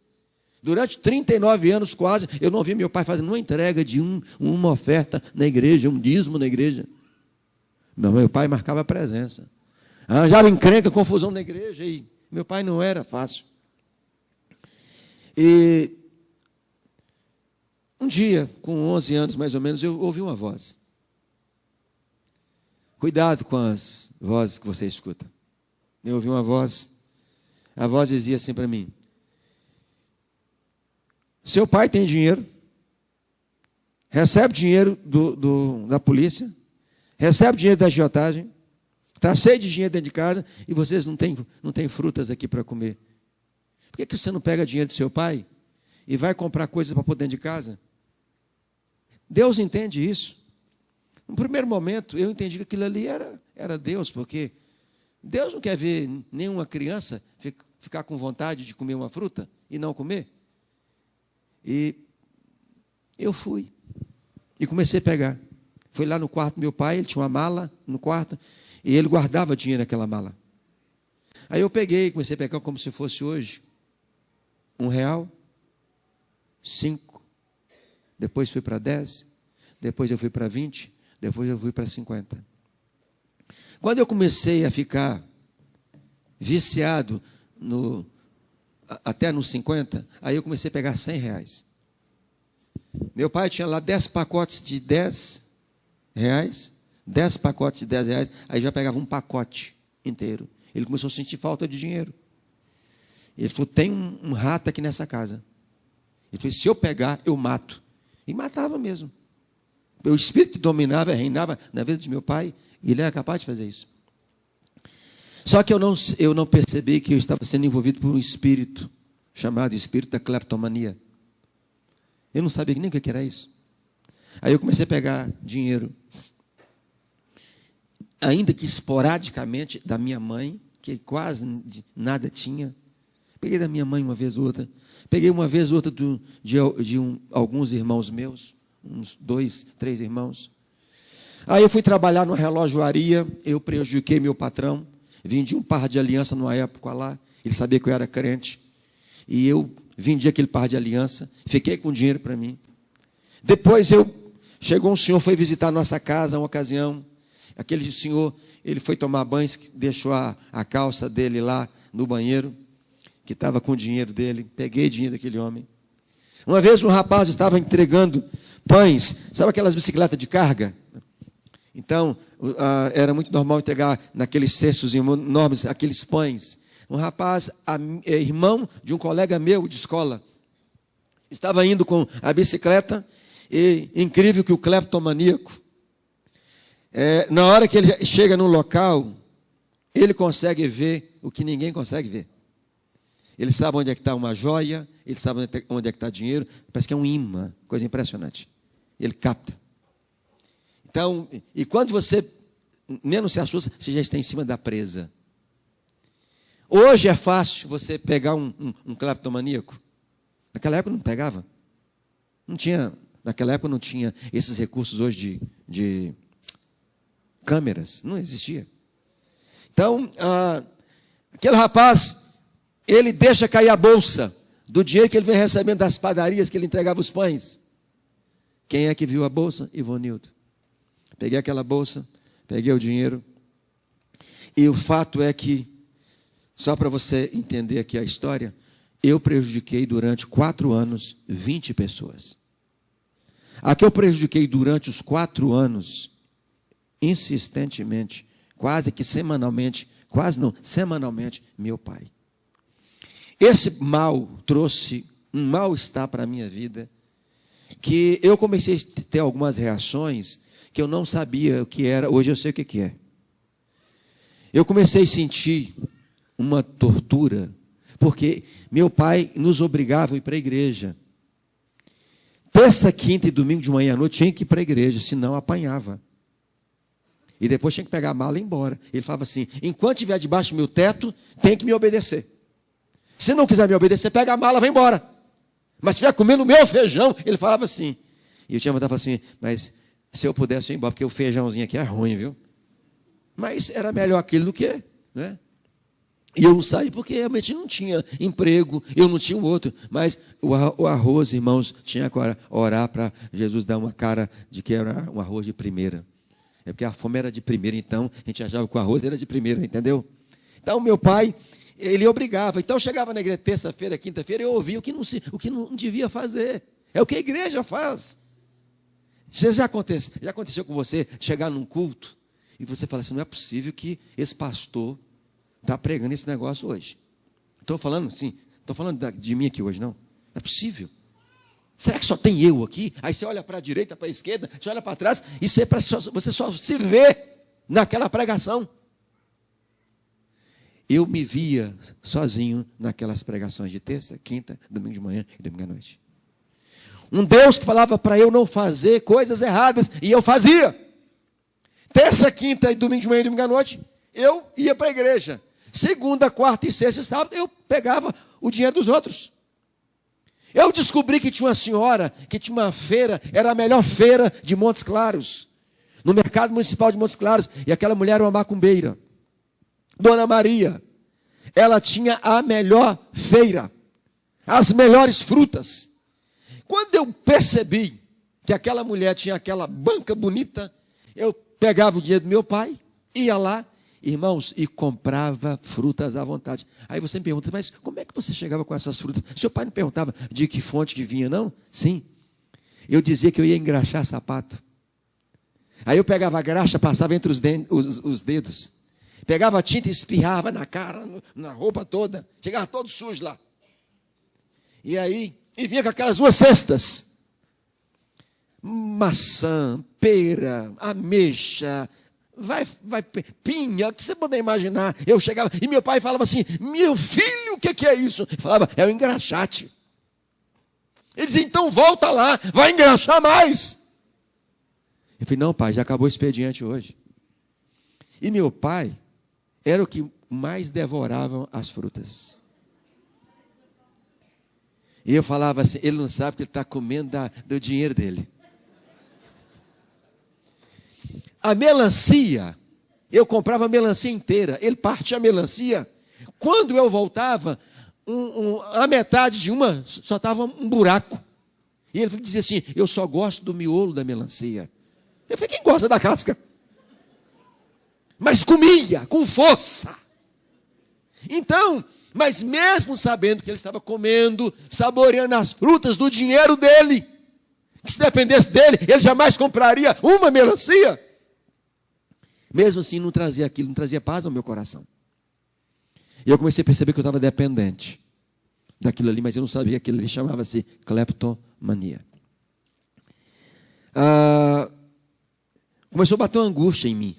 Durante 39 anos quase, eu não vi meu pai fazendo uma entrega de uma oferta na igreja, um dízimo na igreja. Meu pai marcava a presença. Arranjava encrenca, confusão na igreja, e meu pai não era fácil. E um dia, com 11 anos mais ou menos, eu ouvi uma voz. Cuidado com as vozes que você escuta. Eu ouvi uma voz, a voz dizia assim para mim: seu pai tem dinheiro, recebe dinheiro da polícia, recebe dinheiro da agiotagem, está cheio de dinheiro dentro de casa e vocês não têm frutas aqui para comer. Por que você não pega dinheiro do seu pai e vai comprar coisas para pôr dentro de casa? Deus entende isso. No primeiro momento, eu entendi que aquilo ali era Deus, porque Deus não quer ver nenhuma criança ficar com vontade de comer uma fruta e não comer. E eu fui e comecei a pegar. Fui lá no quarto do meu pai, ele tinha uma mala no quarto, e ele guardava dinheiro naquela mala. Aí eu peguei, comecei a pegar como se fosse hoje. R$1, 5, depois fui para 10, depois eu fui para 20, depois eu fui para 50. Quando eu comecei a ficar viciado até nos 50, aí eu comecei a pegar R$100. Meu pai tinha lá 10 pacotes de R$10, 10 pacotes de R$10, aí já pegava um pacote inteiro. Ele começou a sentir falta de dinheiro. Ele falou: tem um rato aqui nessa casa. Ele falou: se eu pegar, eu mato. E matava mesmo. O espírito que dominava, reinava na vida de meu pai, e ele era capaz de fazer isso. Só que eu não percebi que eu estava sendo envolvido por um espírito, chamado espírito da cleptomania. Eu não sabia nem o que era isso. Aí eu comecei a pegar dinheiro, ainda que esporadicamente, da minha mãe, que quase nada tinha. Peguei da minha mãe uma vez ou outra. Peguei uma vez ou outra de alguns irmãos meus, uns 2, 3 irmãos. Aí eu fui trabalhar numa relojoaria, eu prejudiquei meu patrão, vendi um par de aliança numa época lá, ele sabia que eu era crente, e eu vendi aquele par de aliança, fiquei com dinheiro para mim. Depois chegou um senhor, foi visitar a nossa casa, uma ocasião, aquele senhor, ele foi tomar banho, deixou a calça dele lá no banheiro, que estava com o dinheiro dele, peguei dinheiro daquele homem. Uma vez um rapaz estava entregando pães, sabe aquelas bicicletas de carga? Então, era muito normal entregar naqueles cestos enormes, aqueles pães. Um rapaz, irmão de um colega meu de escola, estava indo com a bicicleta, e incrível que o cleptomaníaco, na hora que ele chega no local, ele consegue ver o que ninguém consegue ver. Ele sabe onde é que está uma joia, ele sabe onde é que está dinheiro, parece que é um imã, coisa impressionante. Ele capta. Então, e quando você menos se assusta, você já está em cima da presa. Hoje é fácil você pegar um cleptomaníaco. Naquela época não pegava. Não tinha, naquela época não tinha esses recursos hoje de câmeras. Não existia. Então, aquele rapaz, ele deixa cair a bolsa do dinheiro que ele vem recebendo das padarias que ele entregava os pães. Quem é que viu a bolsa? Ivonildo. Peguei aquela bolsa, peguei o dinheiro. E o fato é que, só para você entender aqui a história, eu prejudiquei durante 4 anos 20 pessoas. A que eu prejudiquei durante os 4 anos, insistentemente, quase que semanalmente, quase não, semanalmente, meu pai. Esse mal trouxe um mal-estar para a minha vida, que eu comecei a ter algumas reações que eu não sabia o que era, hoje eu sei o que é. Eu comecei a sentir uma tortura, porque meu pai nos obrigava a ir para a igreja. Terça, quinta e domingo de manhã à noite tinha que ir para a igreja, senão apanhava. E depois tinha que pegar a mala e ir embora. Ele falava assim: enquanto estiver debaixo do meu teto, tem que me obedecer. Se não quiser me obedecer, pega a mala e vai embora. Mas se estiver comendo o meu feijão, ele falava assim. E eu tinha vontade de falar assim: mas se eu pudesse ir embora, porque o feijãozinho aqui é ruim, viu? Mas era melhor aquilo do que, né? E eu não saí porque realmente não tinha emprego, eu não tinha um outro. Mas o arroz, irmãos, tinha que orar para Jesus dar uma cara de que era um arroz de primeira. É porque a fome era de primeira, então a gente achava que o arroz era de primeira, entendeu? Então meu pai, ele obrigava. Então eu chegava na igreja terça-feira, quinta-feira, eu ouvia o que não devia fazer. É o que a igreja faz. Já aconteceu com você chegar num culto e você fala assim: não é possível que esse pastor está pregando esse negócio hoje. Estou falando de mim aqui hoje, não? Não é possível. Será que só tem eu aqui? Aí você olha para a direita, para a esquerda, você olha para trás e você só se vê naquela pregação. Eu me via sozinho naquelas pregações de terça, quinta, domingo de manhã e domingo à noite. Um Deus que falava para eu não fazer coisas erradas, e eu fazia. Terça, quinta e domingo de manhã e domingo à noite, eu ia para a igreja. Segunda, quarta e sexta e sábado, eu pegava o dinheiro dos outros. Eu descobri que tinha uma senhora, que tinha uma feira, era a melhor feira de Montes Claros, no mercado municipal de Montes Claros, e aquela mulher era uma macumbeira. Dona Maria, ela tinha a melhor feira, as melhores frutas. Quando eu percebi que aquela mulher tinha aquela banca bonita, eu pegava o dinheiro do meu pai, ia lá, irmãos, e comprava frutas à vontade. Aí você me pergunta: mas como é que você chegava com essas frutas? Seu pai não perguntava de que fonte que vinha, não? Sim. Eu dizia que eu ia engraxar sapato. Aí eu pegava a graxa, passava entre os dedos. Pegava a tinta e espirrava na cara, na roupa toda. Chegava todo sujo lá. E aí, vinha com aquelas 2 cestas. Maçã, pera, ameixa, pinha, o que você poder imaginar. Eu chegava, e meu pai falava assim: meu filho, o que é isso? Ele falava: é o engraxate. Ele dizia: então volta lá, vai engraxar mais. Eu falei: não, pai, já acabou o expediente hoje. E meu pai era o que mais devorava as frutas. E eu falava assim: ele não sabe que ele está comendo do dinheiro dele. A melancia, eu comprava a melancia inteira, ele partia a melancia. Quando eu voltava, a metade de uma só estava um buraco. E ele dizia assim: eu só gosto do miolo da melancia. Eu falei: quem gosta da casca? Mas comia com força. Então, mas mesmo sabendo que ele estava comendo, saboreando as frutas do dinheiro dele, que se dependesse dele, ele jamais compraria uma melancia. Mesmo assim, não trazia aquilo, não trazia paz ao meu coração. E eu comecei a perceber que eu estava dependente daquilo ali, mas eu não sabia que aquilo ali chamava-se cleptomania. Começou a bater uma angústia em mim.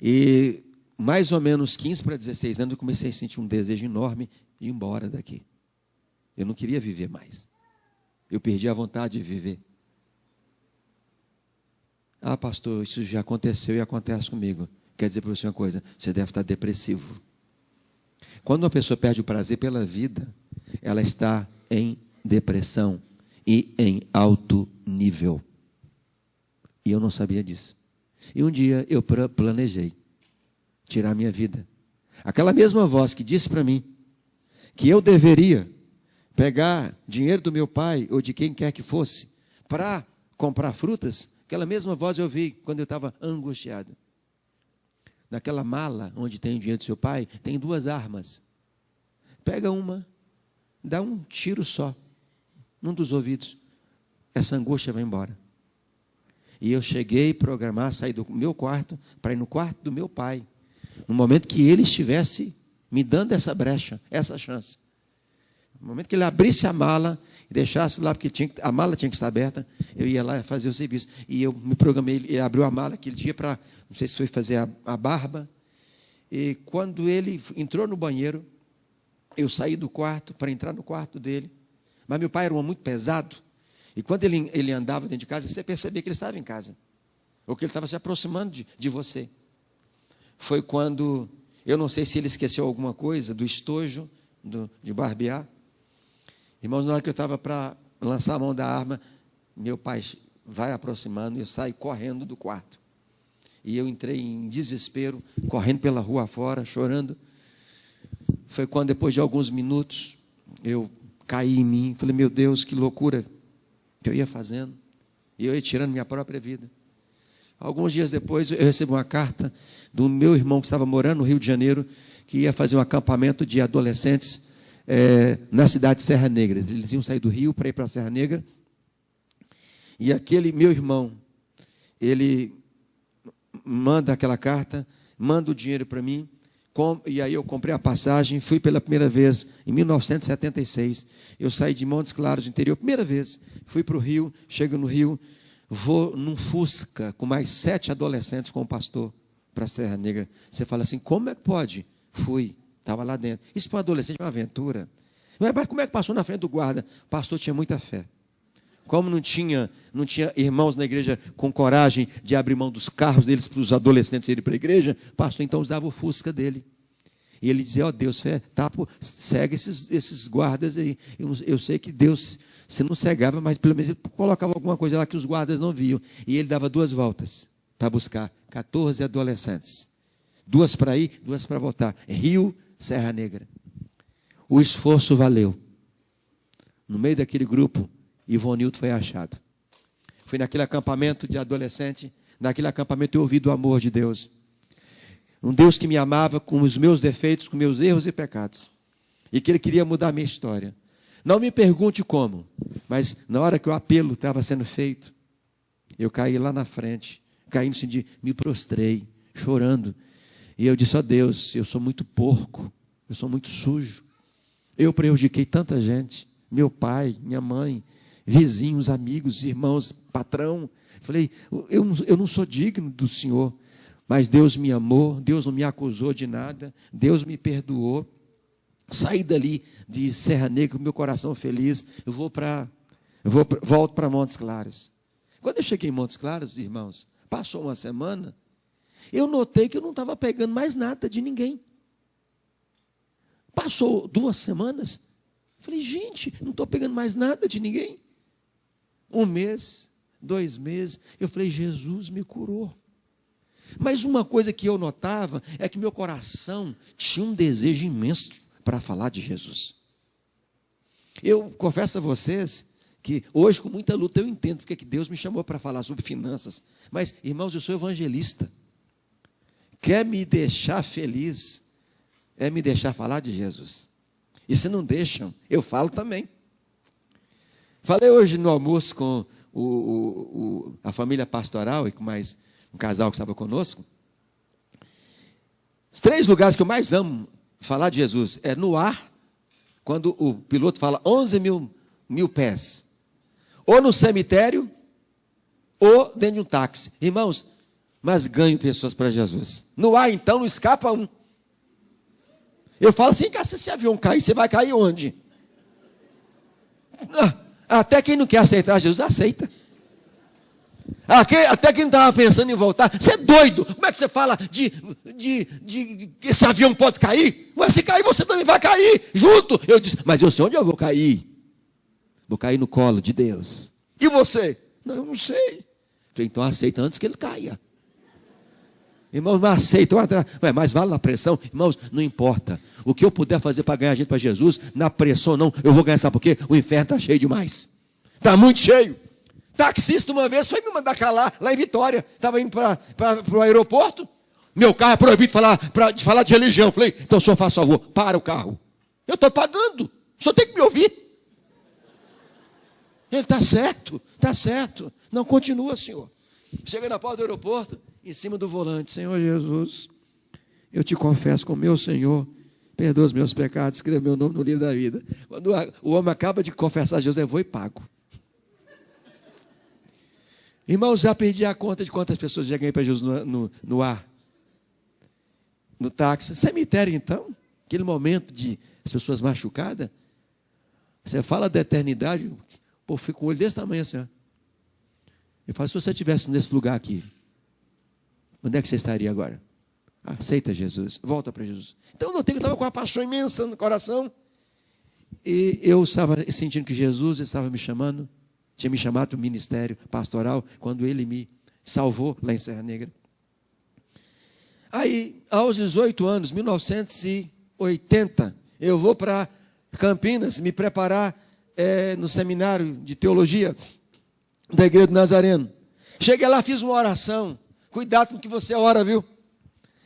E mais ou menos 15 para 16 anos, eu comecei a sentir um desejo enorme de ir embora daqui. Eu não queria viver mais. Eu perdi a vontade de viver. Ah, pastor, isso já aconteceu e acontece comigo. Quer dizer para você uma coisa: você deve estar depressivo. Quando uma pessoa perde o prazer pela vida, ela está em depressão e em alto nível. E eu não sabia disso. E um dia eu planejei tirar minha vida. Aquela mesma voz que disse para mim que eu deveria pegar dinheiro do meu pai ou de quem quer que fosse para comprar frutas, aquela mesma voz eu vi quando eu estava angustiado. Naquela mala onde tem o dinheiro do seu pai, tem 2 armas. Pega uma, dá um tiro só, num dos ouvidos. Essa angústia vai embora. E eu cheguei a programar, sair do meu quarto, para ir no quarto do meu pai. No momento que ele estivesse me dando essa brecha, essa chance. No momento que ele abrisse a mala e deixasse lá, porque a mala tinha que estar aberta, eu ia lá fazer o serviço. E eu me programei, ele abriu a mala aquele dia para, não sei se foi fazer a barba. E quando ele entrou no banheiro, eu saí do quarto para entrar no quarto dele. Mas meu pai era um homem muito pesado. E quando ele andava dentro de casa, você percebia que ele estava em casa. Ou que ele estava se aproximando de você. Foi quando, eu não sei se ele esqueceu alguma coisa do estojo, de barbear. Irmãos, na hora que eu estava para lançar a mão da arma, meu pai vai aproximando e eu saio correndo do quarto. E eu entrei em desespero, correndo pela rua fora, chorando. Foi quando, depois de alguns minutos, eu caí em mim. Falei, meu Deus, que loucura que eu ia fazendo. E eu ia tirando minha própria vida. Alguns dias depois, eu recebi uma carta do meu irmão que estava morando no Rio de Janeiro, que ia fazer um acampamento de adolescentes na cidade de Serra Negra. Eles iam sair do Rio para ir para a Serra Negra. E aquele meu irmão, ele manda aquela carta, manda o dinheiro para mim, e aí eu comprei a passagem, fui pela primeira vez em 1976. Eu saí de Montes Claros, interior, primeira vez. Fui para o Rio, chego no Rio, vou num Fusca com mais 7 adolescentes com o pastor para a Serra Negra. Você fala assim, como é que pode? Fui, estava lá dentro. Isso para um adolescente é uma aventura. Mas como é que passou na frente do guarda? O pastor tinha muita fé. Como não tinha irmãos na igreja com coragem de abrir mão dos carros deles para os adolescentes irem para a igreja, o pastor então usava o Fusca dele. E ele dizia, ó Deus, segue esses guardas aí. Eu sei que Deus, você não cegava, mas pelo menos ele colocava alguma coisa lá que os guardas não viam. E ele dava 2 voltas para buscar 14 adolescentes. 2 para ir, 2 para voltar. Rio, Serra Negra. O esforço valeu. No meio daquele grupo, Ivonildo foi achado. Fui naquele acampamento de adolescente. Naquele acampamento eu ouvi do amor de Deus. Um Deus que me amava com os meus defeitos, com meus erros e pecados. E que Ele queria mudar a minha história. Não me pergunte como, mas na hora que o apelo estava sendo feito, eu caí lá na frente, caí no sentido, me prostrei, chorando. E eu disse, ó Deus, eu sou muito porco, eu sou muito sujo. Eu prejudiquei tanta gente, meu pai, minha mãe, vizinhos, amigos, irmãos, patrão. Falei, eu não sou digno do Senhor, mas Deus me amou, Deus não me acusou de nada, Deus me perdoou. Saí dali de Serra Negra com meu coração feliz, volto para Montes Claros. Quando eu cheguei em Montes Claros, irmãos, passou uma semana, eu notei que eu não estava pegando mais nada de ninguém. Passou 2 semanas, falei, gente, não estou pegando mais nada de ninguém. 1 mês, 2 meses, eu falei, Jesus me curou. Mas uma coisa que eu notava é que meu coração tinha um desejo imenso para falar de Jesus. Eu confesso a vocês que hoje, com muita luta, eu entendo porque que Deus me chamou para falar sobre finanças. Mas, irmãos, eu sou evangelista. Quer me deixar feliz, é me deixar falar de Jesus. E se não deixam, eu falo também. Falei hoje no almoço com a família pastoral e com mais um casal que estava conosco. Os 3 lugares que eu mais amo falar de Jesus é no ar, quando o piloto fala 11 mil pés, ou no cemitério, ou dentro de um táxi. Irmãos, mas ganho pessoas para Jesus. No ar, então, não escapa um. Eu falo assim, cara, se esse avião cair, você vai cair onde? Até quem não quer aceitar Jesus, aceita. Até que não estava pensando em voltar. Você é doido? Como é que você fala de que esse avião pode cair? Mas se cair, você também vai cair junto. Eu disse, mas eu sei onde eu vou cair. Vou cair no colo de Deus. E você? Não, eu não sei. Falei, então aceita antes que ele caia. Irmãos, não aceitam. Mas vale na pressão. Irmãos, não importa. O que eu puder fazer para ganhar gente para Jesus, na pressão não, eu vou ganhar, sabe por quê? O inferno está cheio demais. Está muito cheio. Taxista uma vez foi me mandar calar lá em Vitória. Estava indo para o aeroporto. Meu carro é proibido de falar de religião. Falei, então o senhor faz favor, para o carro. Eu estou pagando. O senhor tem que me ouvir. Ele está certo, está certo. Não, continua, senhor. Chega na porta do aeroporto, em cima do volante. Senhor Jesus, eu te confesso como meu Senhor, perdoa os meus pecados, escreva meu nome no livro da vida. Quando o homem acaba de confessar a Jesus, eu vou e pago. Irmãos, já perdi a conta de quantas pessoas já ganhei para Jesus no ar. No táxi. Cemitério, então. Aquele momento de as pessoas machucadas. Você fala da eternidade, pô, fica com o olho desse tamanho assim. Ó. Eu falo, se você estivesse nesse lugar aqui, onde é que você estaria agora? Aceita Jesus, volta para Jesus. Então eu notei que eu estava com uma paixão imensa no coração. E eu estava sentindo que Jesus estava me chamando. Tinha me chamado para o ministério pastoral, quando ele me salvou lá em Serra Negra. Aí, aos 18 anos, 1980, eu vou para Campinas me preparar no seminário de teologia da Igreja do Nazareno. Cheguei lá, fiz uma oração. Cuidado com o que você ora, viu?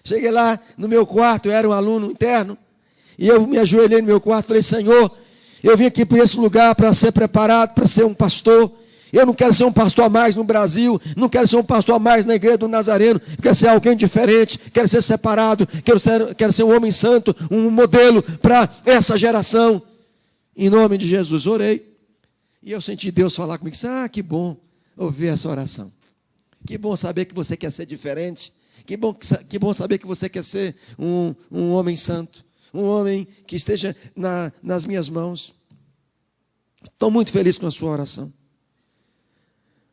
Cheguei lá no meu quarto, eu era um aluno interno, e eu me ajoelhei no meu quarto e falei, Senhor, eu vim aqui para esse lugar para ser preparado, para ser um pastor. Eu não quero ser um pastor a mais no Brasil, não quero ser um pastor a mais na Igreja do Nazareno, quero ser alguém diferente, quero ser separado, quero ser um homem santo, um modelo para essa geração. Em nome de Jesus, orei. E eu senti Deus falar comigo, que bom ouvir essa oração. Que bom saber que você quer ser diferente. Que bom saber que você quer ser um homem santo. Um homem que esteja nas minhas mãos. Estou muito feliz com a sua oração.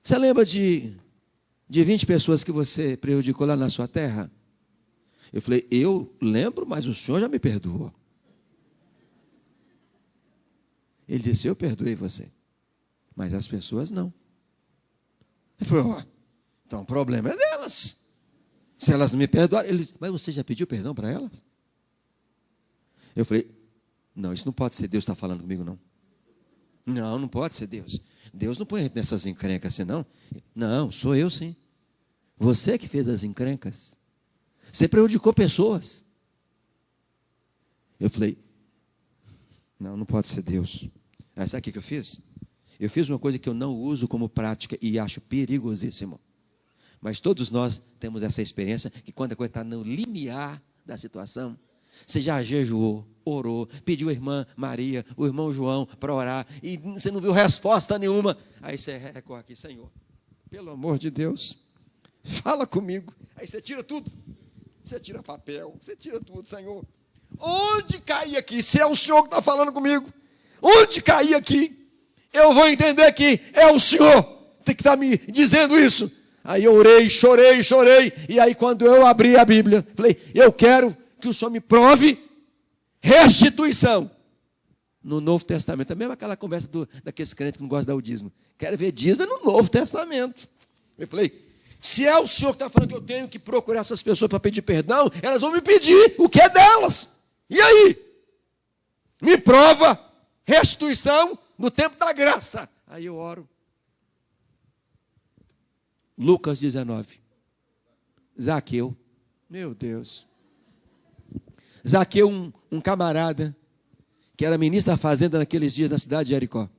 Você lembra de 20 pessoas que você prejudicou lá na sua terra? Eu falei, eu lembro, mas o senhor já me perdoou. Ele disse, eu perdoei você. Mas as pessoas não. Ele falou, então o problema é delas. Se elas não me perdoarem. Ele disse, mas você já pediu perdão para elas? Eu falei, não, isso não pode ser Deus que está falando comigo, não. Não, não pode ser Deus. Deus não põe a gente nessas encrencas assim, não. Não, sou eu sim. Você que fez as encrencas. Você prejudicou pessoas. Eu falei, não pode ser Deus. Aí sabe o que eu fiz? Eu fiz uma coisa que eu não uso como prática e acho perigosíssimo. Mas todos nós temos essa experiência que quando a coisa está no limiar da situação, você já jejuou, orou, pediu a irmã Maria, o irmão João para orar, e você não viu resposta nenhuma. Aí você recorre aqui, Senhor, pelo amor de Deus, fala comigo. Aí você tira tudo. Você tira papel, você tira tudo, Senhor. Onde cair aqui, se é o Senhor que está falando comigo, onde cair aqui, eu vou entender que é o Senhor que está me dizendo isso. Aí eu orei, chorei, e aí quando eu abri a Bíblia, falei, eu quero que o Senhor me prove restituição. No Novo Testamento, é mesmo aquela conversa daqueles crentes que não gostam do dízimo. Quero ver dízimo no Novo Testamento. Eu falei, se é o Senhor que está falando que eu tenho que procurar essas pessoas para pedir perdão, elas vão me pedir o que é delas. E aí? Me prova restituição no tempo da graça. Aí eu oro. Lucas 19. Zaqueu. Meu Deus. Zaqueu, um camarada, que era ministro da fazenda naqueles dias na cidade de Jericó.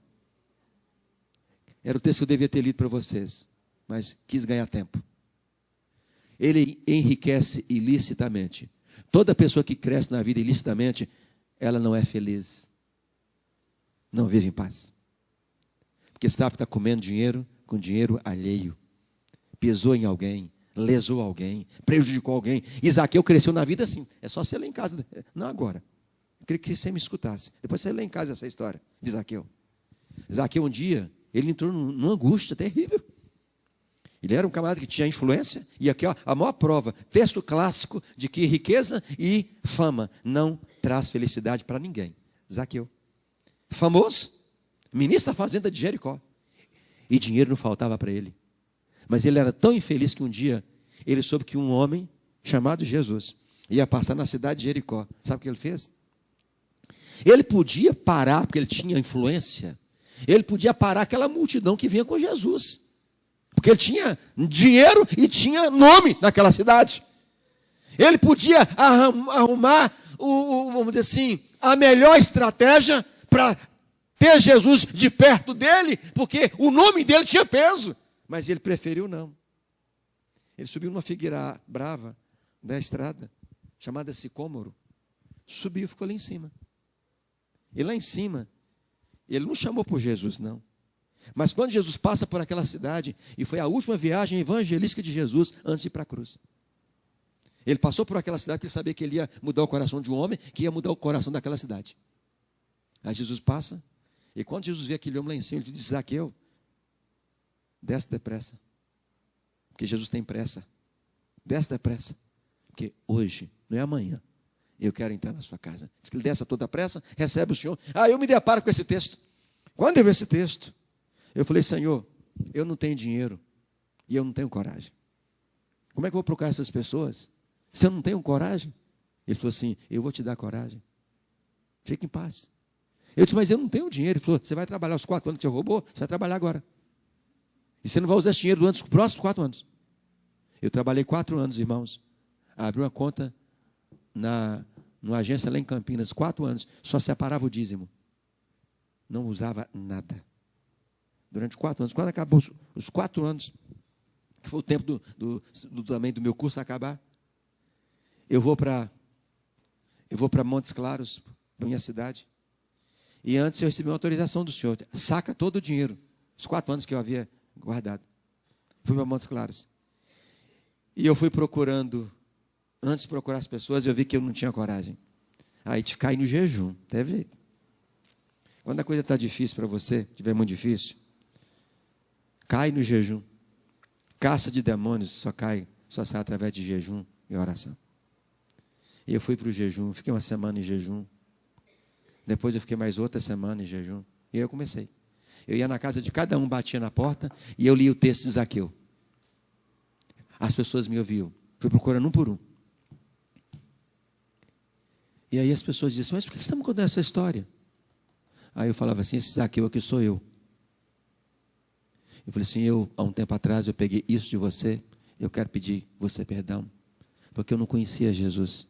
Era o texto que eu devia ter lido para vocês, mas quis ganhar tempo. Ele enriquece ilicitamente. Toda pessoa que cresce na vida ilicitamente, ela não é feliz. Não vive em paz. Porque sabe que está comendo dinheiro com dinheiro alheio. Pisou em alguém, lesou alguém, prejudicou alguém. Zaqueu cresceu na vida assim. É só você ler em casa. Não agora. Eu queria que você me escutasse. Depois você lê em casa essa história de Zaqueu. Zaqueu um dia, ele entrou numa angústia terrível. Ele era um camarada que tinha influência. E aqui, ó, a maior prova, texto clássico de que riqueza e fama não traz felicidade para ninguém. Zaqueu. Famoso, ministro da fazenda de Jericó. E dinheiro não faltava para ele. Mas ele era tão infeliz que um dia ele soube que um homem chamado Jesus ia passar na cidade de Jericó. Sabe o que ele fez? Ele podia parar, porque ele tinha influência. Ele podia parar aquela multidão que vinha com Jesus. Porque ele tinha dinheiro e tinha nome naquela cidade. Ele podia arrumar, vamos dizer assim, a melhor estratégia para ter Jesus de perto dele, porque o nome dele tinha peso. Mas ele preferiu não. Ele subiu numa figueira brava da estrada, chamada Sicômoro. Subiu e ficou lá em cima. E lá em cima, ele não chamou por Jesus, não. Mas quando Jesus passa por aquela cidade, e foi a última viagem evangelística de Jesus antes de ir para a cruz. Ele passou por aquela cidade porque ele sabia que ele ia mudar o coração de um homem, que ia mudar o coração daquela cidade. Aí Jesus passa, e quando Jesus vê aquele homem lá em cima, ele diz: Zaqueu, desce depressa. Porque Jesus tem pressa. Desce depressa. Porque hoje, não é amanhã, eu quero entrar na sua casa. Diz que ele desce a toda pressa, recebe o Senhor. Eu me deparo com esse texto. Quando eu vi esse texto, eu falei: Senhor, eu não tenho dinheiro e eu não tenho coragem. Como é que eu vou procurar essas pessoas se eu não tenho coragem? Ele falou assim: eu vou te dar coragem. Fique em paz. Eu disse: mas eu não tenho dinheiro. Ele falou: você vai trabalhar os 4 anos que você roubou? Você vai trabalhar agora. E você não vai usar esse dinheiro durante os próximos 4 anos. Eu trabalhei 4 anos, irmãos. Abri uma conta numa agência lá em Campinas, 4 anos. Só separava o dízimo. Não usava nada. Durante 4 anos. Quando acabou os 4 anos, que foi o tempo também do meu curso acabar, eu vou para Montes Claros, minha cidade. E antes eu recebi uma autorização do Senhor. Saca todo o dinheiro. Os 4 anos que eu havia guardado. Fui para Montes Claros. E eu fui procurando, antes de procurar as pessoas, eu vi que eu não tinha coragem. Aí caí no jejum. Teve jeito. Quando a coisa está difícil para você, estiver muito difícil, cai no jejum. Caça de demônios só sai através de jejum e oração. E eu fui para o jejum, fiquei uma semana em jejum. Depois eu fiquei mais outra semana em jejum. E aí eu comecei. Eu ia na casa de cada um, batia na porta, e eu lia o texto de Zaqueu. As pessoas me ouviam. Fui procurando um por um. E aí as pessoas diziam: mas por que você está me contando essa história? Aí eu falava assim: esse Zaqueu aqui sou eu. Eu falei assim: há um tempo atrás, eu peguei isso de você, eu quero pedir você perdão, porque eu não conhecia Jesus.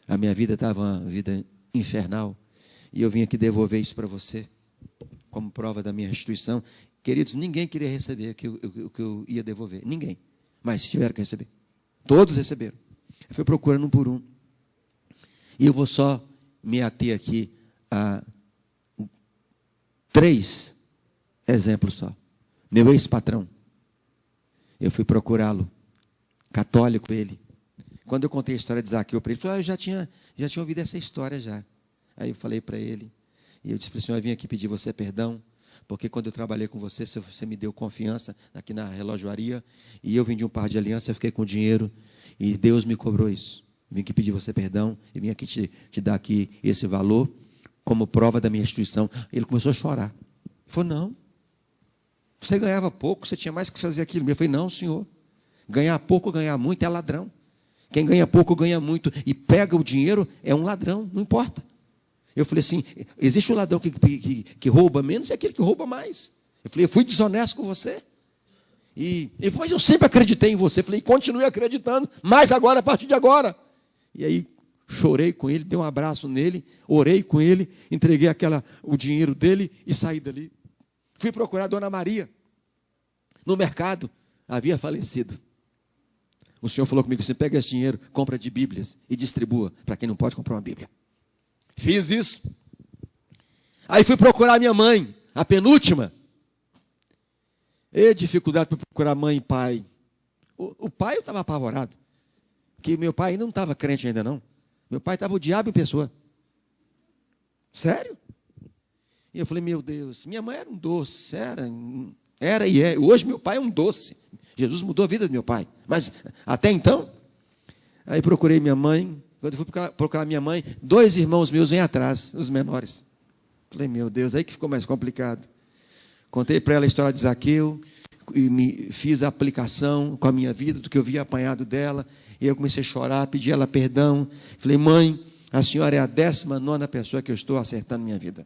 A minha vida estava uma vida infernal, e eu vim aqui devolver isso para você, como prova da minha restituição. Queridos, ninguém queria receber o que eu ia devolver, ninguém, mas tiveram que receber, todos receberam. Eu fui procurando um por um, e eu vou só me ater aqui a 3 exemplos só. Meu ex-patrão, eu fui procurá-lo, católico ele. Quando eu contei a história de Zaqueu para ele, ele falou: eu já tinha ouvido essa história já. Aí eu falei para ele, e eu disse para o Senhor: eu vim aqui pedir você perdão, porque quando eu trabalhei com você, você me deu confiança aqui na relojoaria, e eu vendi um par de alianças, eu fiquei com dinheiro, e Deus me cobrou isso. Vim aqui pedir você perdão, e vim aqui te dar aqui esse valor, como prova da minha restituição. Ele começou a chorar. Ele falou: não, você ganhava pouco, você tinha mais que fazer aquilo. Eu falei: não, senhor, ganhar pouco ou ganhar muito é ladrão. Quem ganha pouco ganha muito e pega o dinheiro é um ladrão, não importa. Eu falei assim: existe o ladrão que rouba menos e aquele que rouba mais. Eu falei: eu fui desonesto com você. E ele falou: mas eu sempre acreditei em você. Eu falei: continue acreditando, mas agora, a partir de agora. E aí chorei com ele, dei um abraço nele, orei com ele, entreguei o dinheiro dele e saí dali. Fui procurar a Dona Maria no mercado, havia falecido. O Senhor falou comigo: você pega esse dinheiro, compra de Bíblias e distribua para quem não pode comprar uma Bíblia. Fiz isso. Aí fui procurar a minha mãe, a penúltima. E dificuldade para procurar mãe e pai. O pai eu estava apavorado, porque meu pai ainda não estava crente ainda não. Meu pai estava o diabo em pessoa. Sério? E eu falei: meu Deus, minha mãe era um doce, era e é. Hoje meu pai é um doce. Jesus mudou a vida do meu pai. Mas até então, aí procurei minha mãe. Quando eu fui procurar minha mãe, 2 irmãos meus vêm atrás, os menores. Falei, meu Deus, aí que ficou mais complicado. Contei para ela a história de Zaqueu, e fiz a aplicação com a minha vida, do que eu havia apanhado dela. E eu comecei a chorar, pedi a ela perdão. Falei, mãe, a senhora é a 19ª pessoa que eu estou acertando minha vida.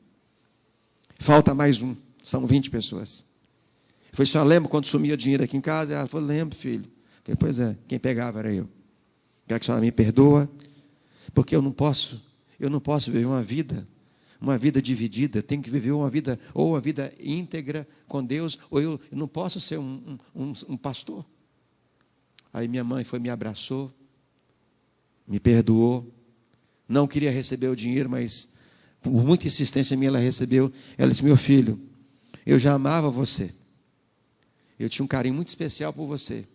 Falta mais um, são 20 pessoas. Eu falei, senhora lembra quando sumia dinheiro aqui em casa? Ela falou, lembro, filho. Eu falei, pois é, quem pegava era eu. Quero que a senhora me perdoa, porque eu não posso viver uma vida dividida. Tenho que viver uma vida íntegra com Deus, ou eu não posso ser um pastor. Aí minha mãe me abraçou, me perdoou, não queria receber o dinheiro, mas por muita insistência minha ela recebeu. Ela disse, meu filho, eu já amava você, eu tinha um carinho muito especial por você,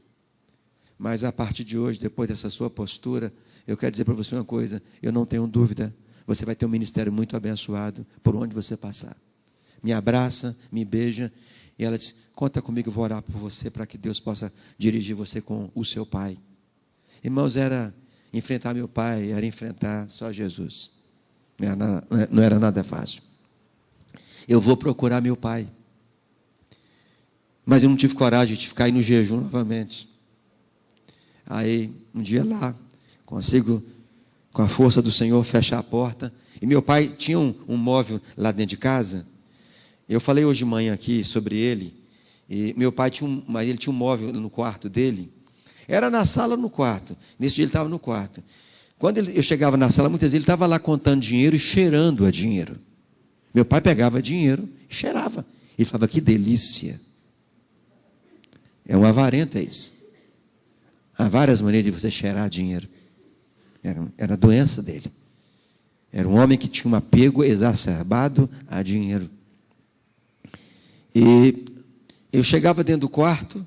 mas a partir de hoje, depois dessa sua postura, eu quero dizer para você uma coisa, eu não tenho dúvida, você vai ter um ministério muito abençoado por onde você passar. Me abraça, me beija, e ela disse, conta comigo, eu vou orar por você, para que Deus possa dirigir você com o seu pai. Irmãos, era enfrentar meu pai, era enfrentar só Jesus. Não era nada fácil. Eu vou procurar meu pai. Mas eu não tive coragem de ficar aí no jejum novamente. Aí, um dia lá, consigo, com a força do Senhor, fechar a porta. E meu pai tinha um móvel lá dentro de casa. Eu falei hoje de manhã aqui sobre ele. E meu pai tinha um móvel no quarto dele. Era na sala ou no quarto. Nesse dia ele estava no quarto. Quando eu chegava na sala, muitas vezes ele estava lá contando dinheiro e cheirando a dinheiro. Meu pai pegava dinheiro e cheirava. Ele falava, que delícia. É um avarento, é isso. Há várias maneiras de você cheirar dinheiro. Era a doença dele. Era um homem que tinha um apego exacerbado a dinheiro. E eu chegava dentro do quarto,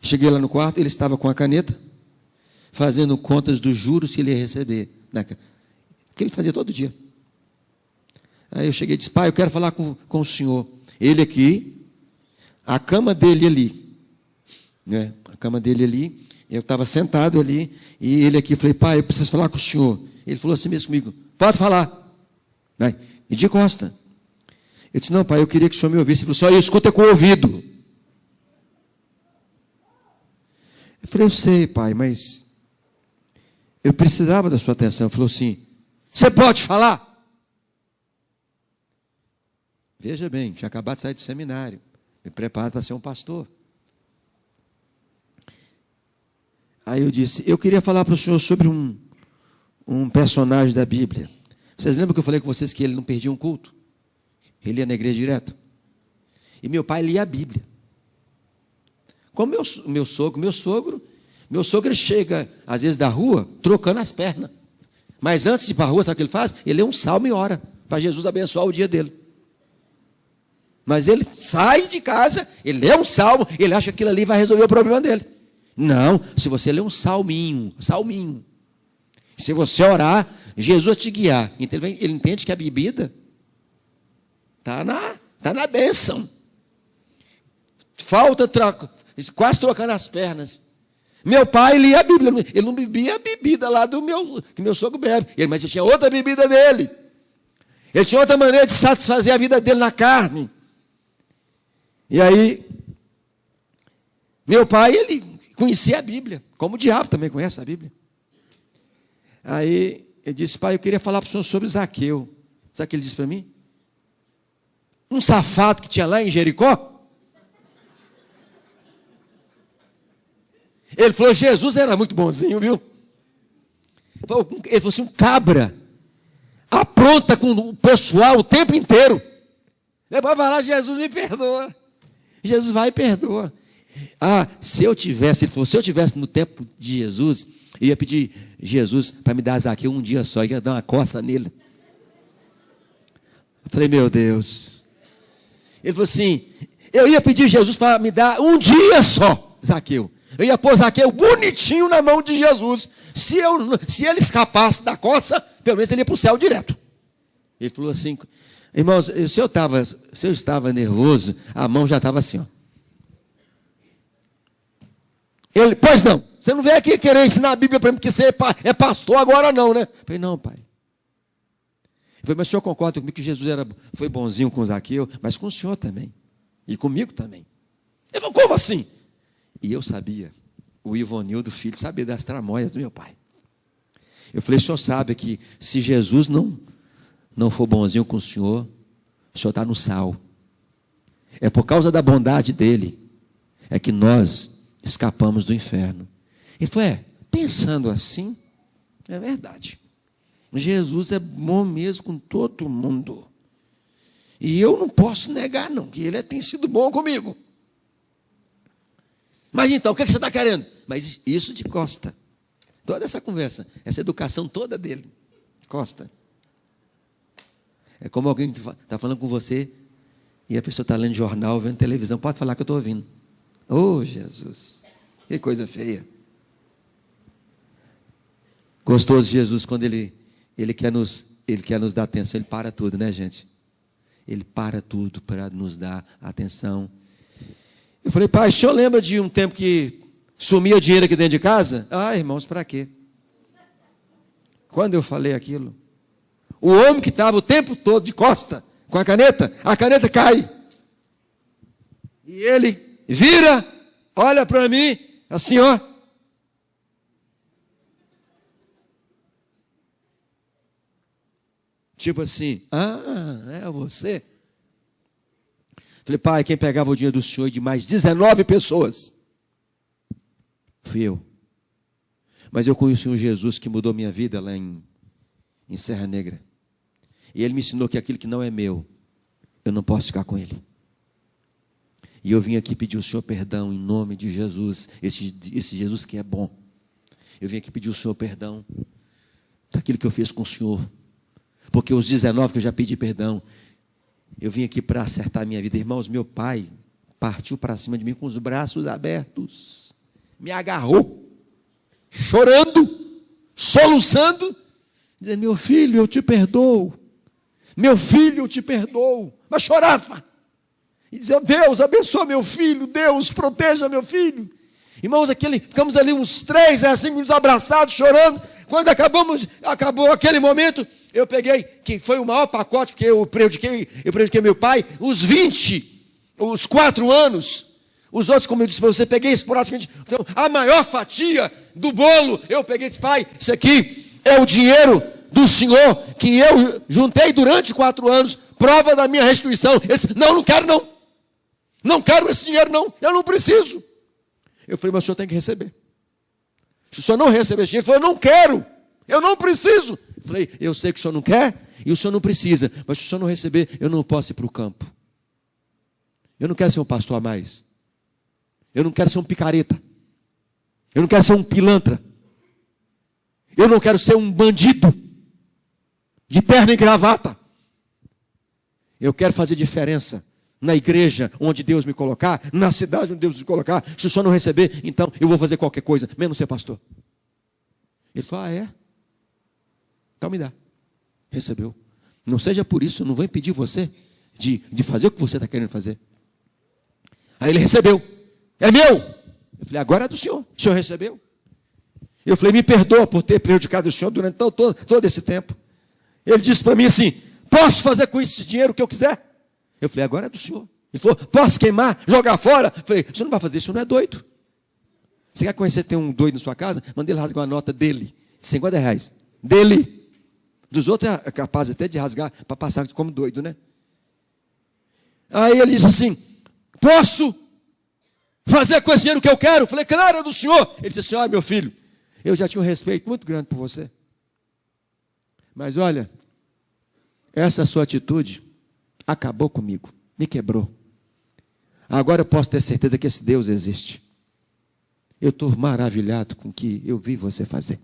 cheguei lá no quarto, ele estava com a caneta, fazendo contas dos juros que ele ia receber. Que ele fazia todo dia. Aí eu cheguei e disse, pai, eu quero falar com o senhor. Ele aqui, a cama dele ali. Né? A cama dele ali, eu estava sentado ali, e ele aqui, falei, pai, eu preciso falar com o senhor. Ele falou assim mesmo comigo, pode falar. Vai. E de costa. Eu disse, não, pai, eu queria que o senhor me ouvisse. Ele falou, só escuta com o ouvido. Eu falei, eu sei, pai, mas eu precisava da sua atenção. Ele falou assim, você pode falar? Veja bem, tinha acabado de sair do seminário, me preparado para ser um pastor. Aí eu disse, eu queria falar para o senhor sobre um personagem da Bíblia. Vocês lembram que eu falei com vocês que ele não perdia um culto? Ele ia na igreja direto. E meu pai lia a Bíblia. Como meu sogro ele chega, às vezes, da rua, trocando as pernas. Mas antes de ir para a rua, sabe o que ele faz? Ele lê um salmo e ora, para Jesus abençoar o dia dele. Mas ele sai de casa, ele lê um salmo, ele acha que aquilo ali vai resolver o problema dele. Não, se você ler um salminho, se você orar, Jesus vai te guiar. Então ele entende que a bebida está na bênção. Quase trocando as pernas. Meu pai lia a Bíblia, ele não bebia a bebida lá que meu sogro bebe, mas ele tinha outra bebida dele. Ele tinha outra maneira de satisfazer a vida dele na carne. E aí, meu pai, ele conhecia a Bíblia, como o diabo também conhece a Bíblia. Aí, ele disse, pai, eu queria falar para o senhor sobre Zaqueu. Sabe o que ele disse para mim? Um safado que tinha lá em Jericó. Ele falou, Jesus era muito bonzinho, viu? Ele falou assim, um cabra, apronta com o pessoal o tempo inteiro. Depois vai lá, Jesus me perdoa. Jesus vai e perdoa. Se eu tivesse no tempo de Jesus, eu ia pedir Jesus para me dar Zaqueu um dia só, ia dar uma coça nele. Eu falei, meu Deus. Ele falou assim, eu ia pedir Jesus para me dar um dia só, Zaqueu. Eu ia pôr Zaqueu bonitinho na mão de Jesus. Se ele escapasse da coça, pelo menos ele ia para o céu direto. Ele falou assim, irmãos, se eu estava nervoso, a mão já estava assim, ó. Ele, pois não, você não vem aqui querer ensinar a Bíblia para mim, porque você é pastor agora não, né? Eu falei, não, pai. Ele falou, mas o senhor concorda comigo que Jesus foi bonzinho com Zaqueu, mas com o senhor também, e comigo também. Ele falou, como assim? E eu sabia, o Ivonildo, filho, sabia das tramóias do meu pai. Eu falei, o senhor sabe que se Jesus não for bonzinho com o senhor está no sal. É por causa da bondade dele, é que nós escapamos do inferno. Ele falou, pensando assim, é verdade. Jesus é bom mesmo com todo mundo. E eu não posso negar não, que ele tem sido bom comigo. Mas então, o que você está querendo? Mas isso de costa. Toda essa conversa, essa educação toda dele, Costa. É como alguém que está falando com você e a pessoa está lendo jornal, vendo televisão. Pode falar que eu estou ouvindo. Oh, Jesus, que coisa feia. Gostoso de Jesus quando ele quer nos dar atenção. Ele para tudo, né, gente? Ele para tudo para nos dar atenção. Eu falei, pai, o senhor lembra de um tempo que sumia dinheiro aqui dentro de casa? Ah, irmãos, para quê? Quando eu falei aquilo, o homem que estava o tempo todo de costa, com a caneta cai. E ele vira, olha para mim, assim, ó. Tipo assim, é você? Falei, pai, quem pegava o dinheiro do senhor e de mais 19 pessoas? Fui eu. Mas eu conheci um Jesus que mudou minha vida lá em Serra Negra. E ele me ensinou que aquilo que não é meu, eu não posso ficar com ele. E eu vim aqui pedir ao Senhor perdão em nome de Jesus, esse Jesus que é bom. Eu vim aqui pedir ao Senhor perdão daquilo que eu fiz com o Senhor. Porque os 19 que eu já pedi perdão, eu vim aqui para acertar a minha vida. Irmãos, meu pai partiu para cima de mim com os braços abertos. Me agarrou, chorando, soluçando, dizendo, meu filho, eu te perdoo. Meu filho, eu te perdoo. Mas chorava. E dizia, Deus, abençoa meu filho. Deus, proteja meu filho. Irmãos, ficamos ali uns 3 a 5 minutos abraçados, chorando. Quando acabou aquele momento, eu peguei, que foi o maior pacote, porque eu prejudiquei meu pai, os 4 anos. Os outros, como eu disse para você, peguei esporadicamente. Então, a maior fatia do bolo, eu peguei e disse, pai, isso aqui é o dinheiro do Senhor que eu juntei durante 4 anos, prova da minha restituição. Ele disse, não quero não. Não quero esse dinheiro não, eu não preciso. Eu falei, mas o senhor tem que receber. Se o senhor não receber esse dinheiro, ele falou, eu não quero, eu não preciso. Eu falei, eu sei que o senhor não quer e o senhor não precisa, mas se o senhor não receber, eu não posso ir para o campo. Eu não quero ser um pastor a mais. Eu não quero ser um picareta. Eu não quero ser um pilantra. Eu não quero ser um bandido de terno e gravata. Eu quero fazer diferença na igreja onde Deus me colocar, na cidade onde Deus me colocar. Se o senhor não receber, então eu vou fazer qualquer coisa, menos ser pastor. Ele falou, é? Então me dá. Recebeu. Não seja por isso, eu não vou impedir você de fazer o que você está querendo fazer. Aí ele recebeu. É meu. Eu falei, agora é do senhor. O senhor recebeu? Eu falei, me perdoa por ter prejudicado o senhor durante todo esse tempo. Ele disse para mim assim, posso fazer com esse dinheiro o que eu quiser? Eu falei, agora é do senhor. Ele falou, posso queimar, jogar fora? Eu falei, o senhor não vai fazer isso, o senhor não é doido. Você quer conhecer, ter um doido na sua casa? Manda ele rasgar uma nota dele, de 50 reais. Dele. Dos outros é capaz até de rasgar para passar como doido, né? Aí ele disse assim, posso fazer com esse dinheiro o que eu quero? Eu falei, claro, é do senhor. Ele disse assim, olha meu filho, eu já tinha um respeito muito grande por você. Mas olha, essa sua atitude acabou comigo, me quebrou. Agora eu posso ter certeza que esse Deus existe. Eu estou maravilhado com o que eu vi você fazer.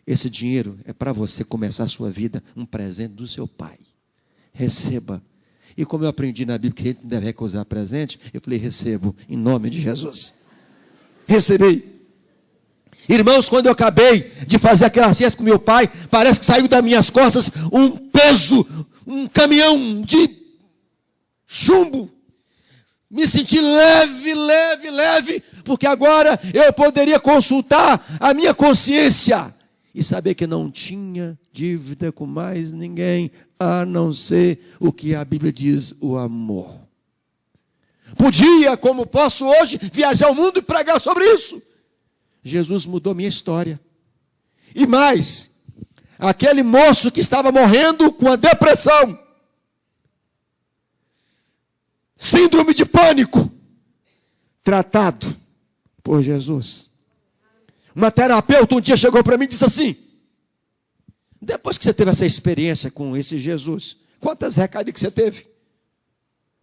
Esse dinheiro é para você começar a sua vida, um presente do seu pai. Receba. E como eu aprendi na Bíblia que a gente não deve recusar presente, eu falei, recebo, em nome de Jesus. Recebi. Irmãos, quando eu acabei de fazer aquele acerto com meu pai, parece que saiu das minhas costas um peso, um caminhão de chumbo. Me senti leve, leve, leve, porque agora eu poderia consultar a minha consciência e saber que não tinha dívida com mais ninguém, a não ser o que a Bíblia diz, o amor. Podia, como posso hoje, viajar o mundo e pregar sobre isso. Jesus mudou minha história. E mais, aquele moço que estava morrendo com a depressão, síndrome de pânico, tratado por Jesus. Uma terapeuta um dia chegou para mim e disse assim: depois que você teve essa experiência com esse Jesus, quantas recaídas que você teve?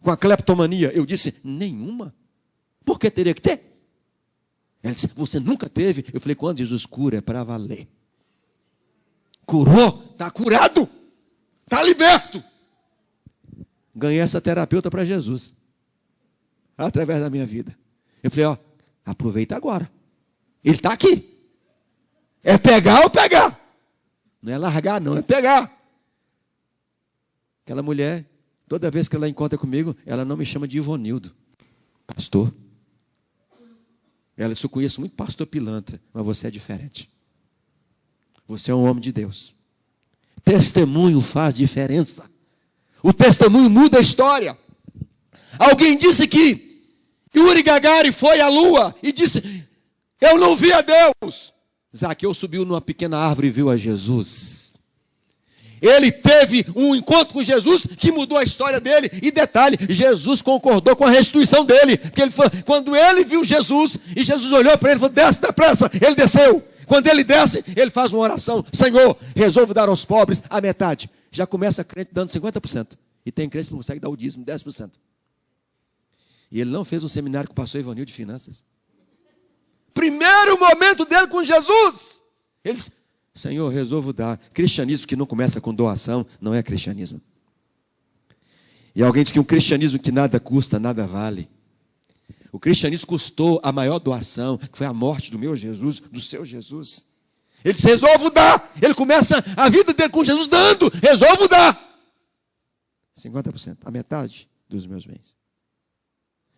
Com a cleptomania? Eu disse: nenhuma. Por que teria que ter? Ela disse: você nunca teve? Eu falei: quando Jesus cura é para valer. Curou, está curado, está liberto. Ganhei essa terapeuta para Jesus, através da minha vida. Eu falei: ó, aproveita agora. Ele está aqui. É pegar ou pegar. Não é largar, não, é pegar. Aquela mulher, toda vez que ela encontra comigo, ela não me chama de Ivonildo, pastor. Ela disse: eu conheço muito pastor pilantra, mas você é diferente. Você é um homem de Deus. Testemunho faz diferença. O testemunho muda a história. Alguém disse que Yuri Gagarin foi à lua e disse: eu não vi a Deus. Zaqueu subiu numa pequena árvore e viu a Jesus. Ele teve um encontro com Jesus que mudou a história dele. E detalhe, Jesus concordou com a restituição dele. Porque ele falou, quando ele viu Jesus, e Jesus olhou para ele e falou: desce depressa. Ele desceu. Quando ele desce, ele faz uma oração: Senhor, resolvo dar aos pobres a metade. Já começa crente dando 50%. E tem crente que não consegue dar o dízimo, 10%. E ele não fez um seminário com o pastor Ivanildo de finanças. Primeiro momento dele com Jesus. Ele disse: Senhor, resolvo dar. Cristianismo que não começa com doação não é cristianismo. E alguém diz que um cristianismo que nada custa, nada vale. O cristianismo custou a maior doação, que foi a morte do meu Jesus, do seu Jesus. Ele disse: resolvo dar. Ele começa a vida dele com Jesus dando. Resolvo dar 50%, a metade dos meus bens.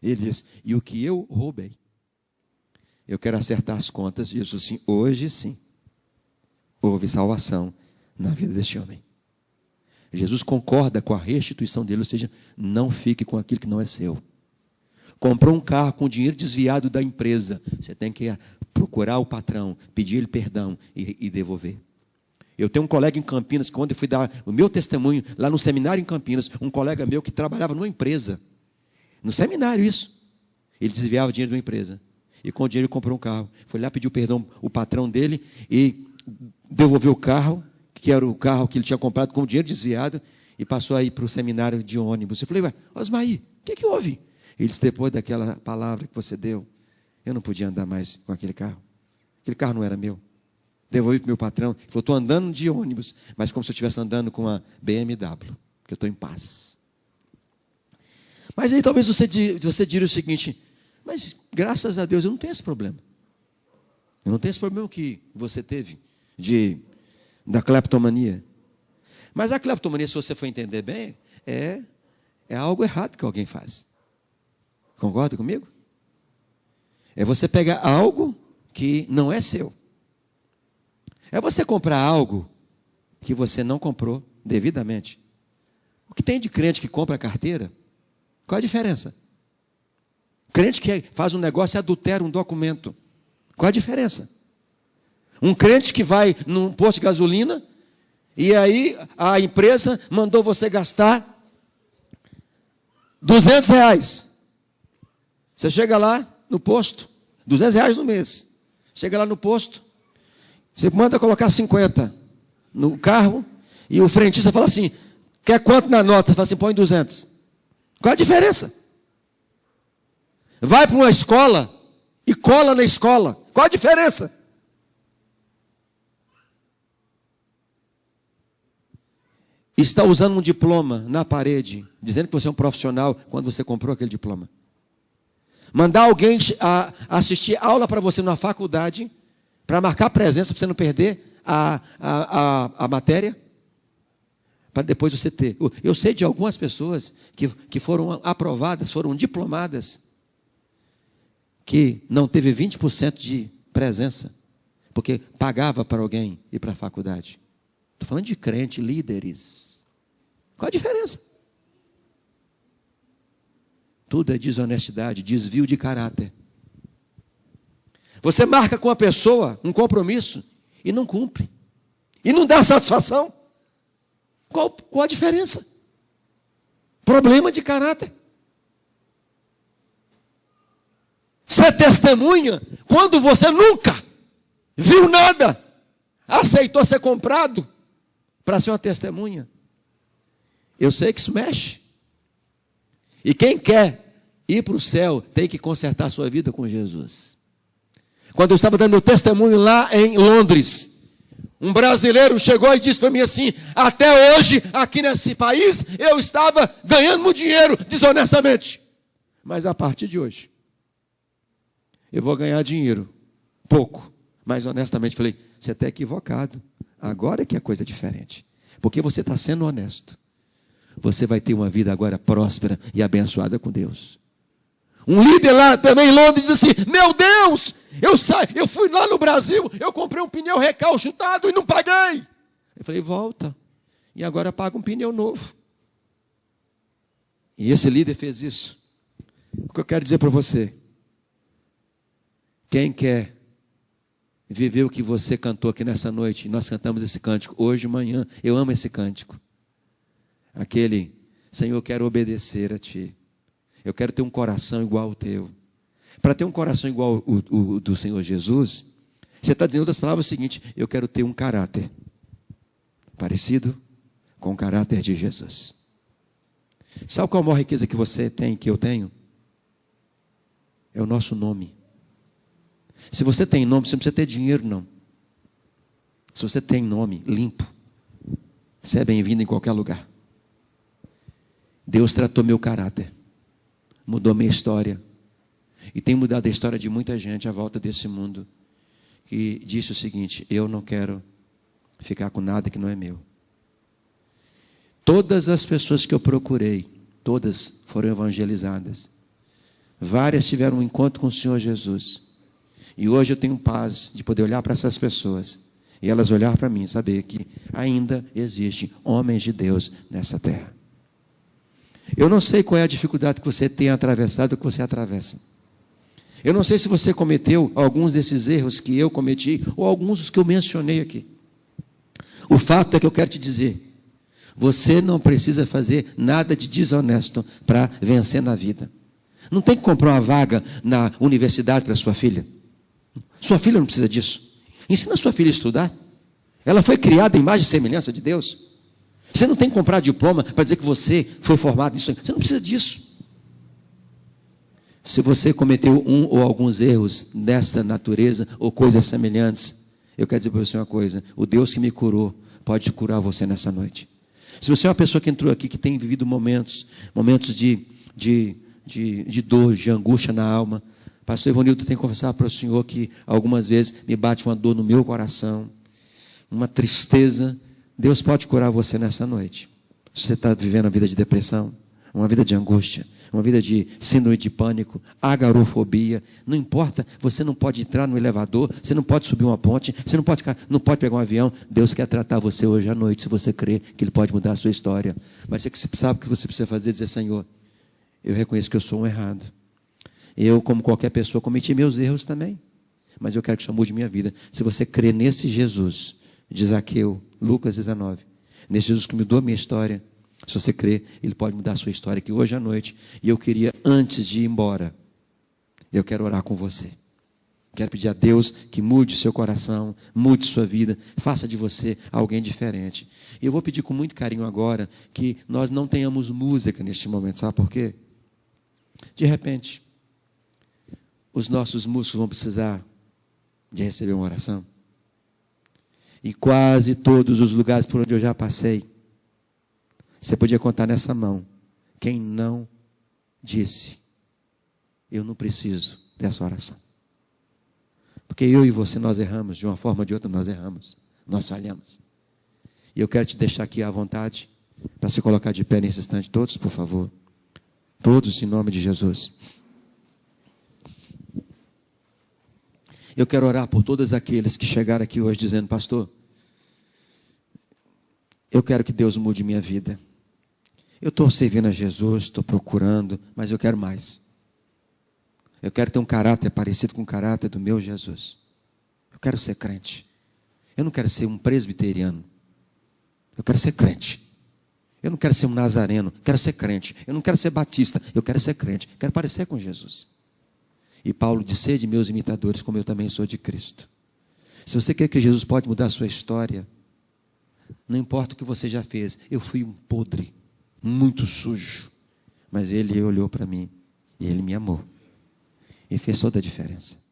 Ele diz: e o que eu roubei, eu quero acertar as contas. E eu disse assim: hoje sim, houve salvação na vida deste homem. Jesus concorda com a restituição dele, ou seja, não fique com aquilo que não é seu. Comprou um carro com dinheiro desviado da empresa, você tem que procurar o patrão, pedir ele perdão e devolver. Eu tenho um colega em Campinas, que quando eu fui dar o meu testemunho, lá no seminário em Campinas, um colega meu que trabalhava numa empresa, no seminário isso, ele desviava o dinheiro de uma empresa, e com o dinheiro ele comprou um carro, foi lá pedir perdão o patrão dele, e devolveu o carro, que era o carro que ele tinha comprado com o dinheiro desviado, e passou aí para o seminário de ônibus. Eu falei: ué, Osmaí, o que houve? Ele disse: depois daquela palavra que você deu, eu não podia andar mais com aquele carro. Aquele carro não era meu. Devolvi para o meu patrão. Ele falou: estou andando de ônibus, mas como se eu estivesse andando com uma BMW, porque eu estou em paz. Mas aí talvez você diga o seguinte: mas graças a Deus eu não tenho esse problema. Eu não tenho esse problema que você teve da cleptomania. Mas a cleptomania, se você for entender bem, é algo errado que alguém faz. Concorda comigo? É você pegar algo que não é seu. É você comprar algo que você não comprou devidamente. O que tem de crente que compra carteira? Qual a diferença? Crente que faz um negócio e adultera um documento. Qual a diferença? Um crente que vai num posto de gasolina e aí a empresa mandou você gastar R$200. Você chega lá no posto, R$200 no mês. Chega lá no posto, você manda colocar 50 no carro e o frentista fala assim: quer quanto na nota? Você fala assim: põe 200. Qual a diferença? Vai para uma escola e cola na escola. Qual a diferença? Está usando um diploma na parede, dizendo que você é um profissional quando você comprou aquele diploma. Mandar alguém assistir aula para você na faculdade, para marcar presença, para você não perder a matéria. para depois você ter. Eu sei de algumas pessoas que foram aprovadas, foram diplomadas, que não teve 20% de presença, porque pagava para alguém ir para a faculdade. Estou falando de crente, líderes. Qual a diferença? Tudo é desonestidade, desvio de caráter. Você marca com a pessoa um compromisso e não cumpre. E não dá satisfação. Qual a diferença? Problema de caráter. Você testemunha quando você nunca viu nada, aceitou ser comprado para ser uma testemunha. Eu sei que isso mexe. E quem quer ir para o céu tem que consertar a sua vida com Jesus. Quando eu estava dando meu testemunho lá em Londres, um brasileiro chegou e disse para mim assim: até hoje, aqui nesse país, eu estava ganhando muito dinheiro desonestamente. Mas a partir de hoje, eu vou ganhar dinheiro, pouco, mas honestamente. Falei, você está equivocado. Agora é que a coisa é diferente. Porque você está sendo honesto. Você vai ter uma vida agora próspera e abençoada com Deus. Um líder lá também em Londres disse assim: meu Deus, eu fui lá no Brasil, eu comprei um pneu recalchutado e não paguei. Eu falei, volta, e agora paga um pneu novo. E esse líder fez isso. O que eu quero dizer para você: quem quer viver o que você cantou aqui nessa noite, nós cantamos esse cântico hoje de manhã, eu amo esse cântico. Aquele, Senhor, eu quero obedecer a Ti. Eu quero ter um coração igual ao Teu. Para ter um coração igual o do Senhor Jesus, você está dizendo outras palavras o seguinte: eu quero ter um caráter parecido com o caráter de Jesus. Sabe qual a maior riqueza que você tem, que eu tenho? É o nosso nome. Se você tem nome, você não precisa ter dinheiro, não. Se você tem nome limpo, você é bem-vindo em qualquer lugar. Deus tratou meu caráter, mudou minha história, e tem mudado a história de muita gente à volta desse mundo, que disse o seguinte: eu não quero ficar com nada que não é meu. Todas as pessoas que eu procurei, todas foram evangelizadas. Várias tiveram um encontro com o Senhor Jesus. E hoje eu tenho paz de poder olhar para essas pessoas e elas olhar para mim e saber que ainda existem homens de Deus nessa terra. Eu não sei qual é a dificuldade que você tem atravessado, que você atravessa. Eu não sei se você cometeu alguns desses erros que eu cometi, ou alguns dos que eu mencionei aqui. O fato é que eu quero te dizer: você não precisa fazer nada de desonesto para vencer na vida. Não tem que comprar uma vaga na universidade para sua filha. Sua filha não precisa disso. Ensina sua filha a estudar. Ela foi criada em imagem e semelhança de Deus. Você não tem que comprar diploma para dizer que você foi formado nisso. Você não precisa disso. Se você cometeu um ou alguns erros dessa natureza ou coisas semelhantes, eu quero dizer para você uma coisa: o Deus que me curou pode curar você nessa noite. Se você é uma pessoa que entrou aqui, que tem vivido momentos de dor, de angústia na alma, pastor Ivanildo, tem que confessar para o Senhor que algumas vezes me bate uma dor no meu coração, uma tristeza. Deus pode curar você nessa noite. Se você está vivendo uma vida de depressão, uma vida de angústia, uma vida de síndrome de pânico, agorafobia, não importa, você não pode entrar no elevador, você não pode subir uma ponte, você não pode pegar um avião. Deus quer tratar você hoje à noite, se você crê que Ele pode mudar a sua história. Mas você sabe o que você precisa fazer: dizer, Senhor, eu reconheço que eu sou um errado. Eu, como qualquer pessoa, cometi meus erros também, mas eu quero que o Senhor mude minha vida. Se você crê nesse Jesus de Zaqueu, Lucas 19, nesse Jesus que mudou a minha história, se você crê, Ele pode mudar a sua história aqui hoje à noite. E eu queria, antes de ir embora, eu quero orar com você. Quero pedir a Deus que mude seu coração, mude sua vida, faça de você alguém diferente. E eu vou pedir com muito carinho agora que nós não tenhamos música neste momento. Sabe por quê? De repente, os nossos músicos vão precisar de receber uma oração. E quase todos os lugares por onde eu já passei, você podia contar nessa mão quem não disse: eu não preciso dessa oração. Porque eu e você, nós erramos, de uma forma ou de outra nós erramos, nós falhamos. E eu quero te deixar aqui à vontade, Para se colocar de pé nesse instante, todos, por favor. Todos, em nome de Jesus. Eu quero orar por todos aqueles que chegaram aqui hoje dizendo: pastor, eu quero que Deus mude minha vida. Eu estou servindo a Jesus, estou procurando, mas eu quero mais. Eu quero ter um caráter parecido com o caráter do meu Jesus. Eu quero ser crente. Eu não quero ser um presbiteriano. Eu quero ser crente. Eu não quero ser um nazareno. Eu quero ser crente. Eu não quero ser batista. Eu quero ser crente. Eu quero parecer com Jesus. E Paulo disse: sede meus imitadores, como eu também sou de Cristo. Se você quer que Jesus pode mudar a sua história, não importa o que você já fez. Eu fui um podre, muito sujo, mas Ele olhou para mim e Ele me amou. E fez toda a diferença.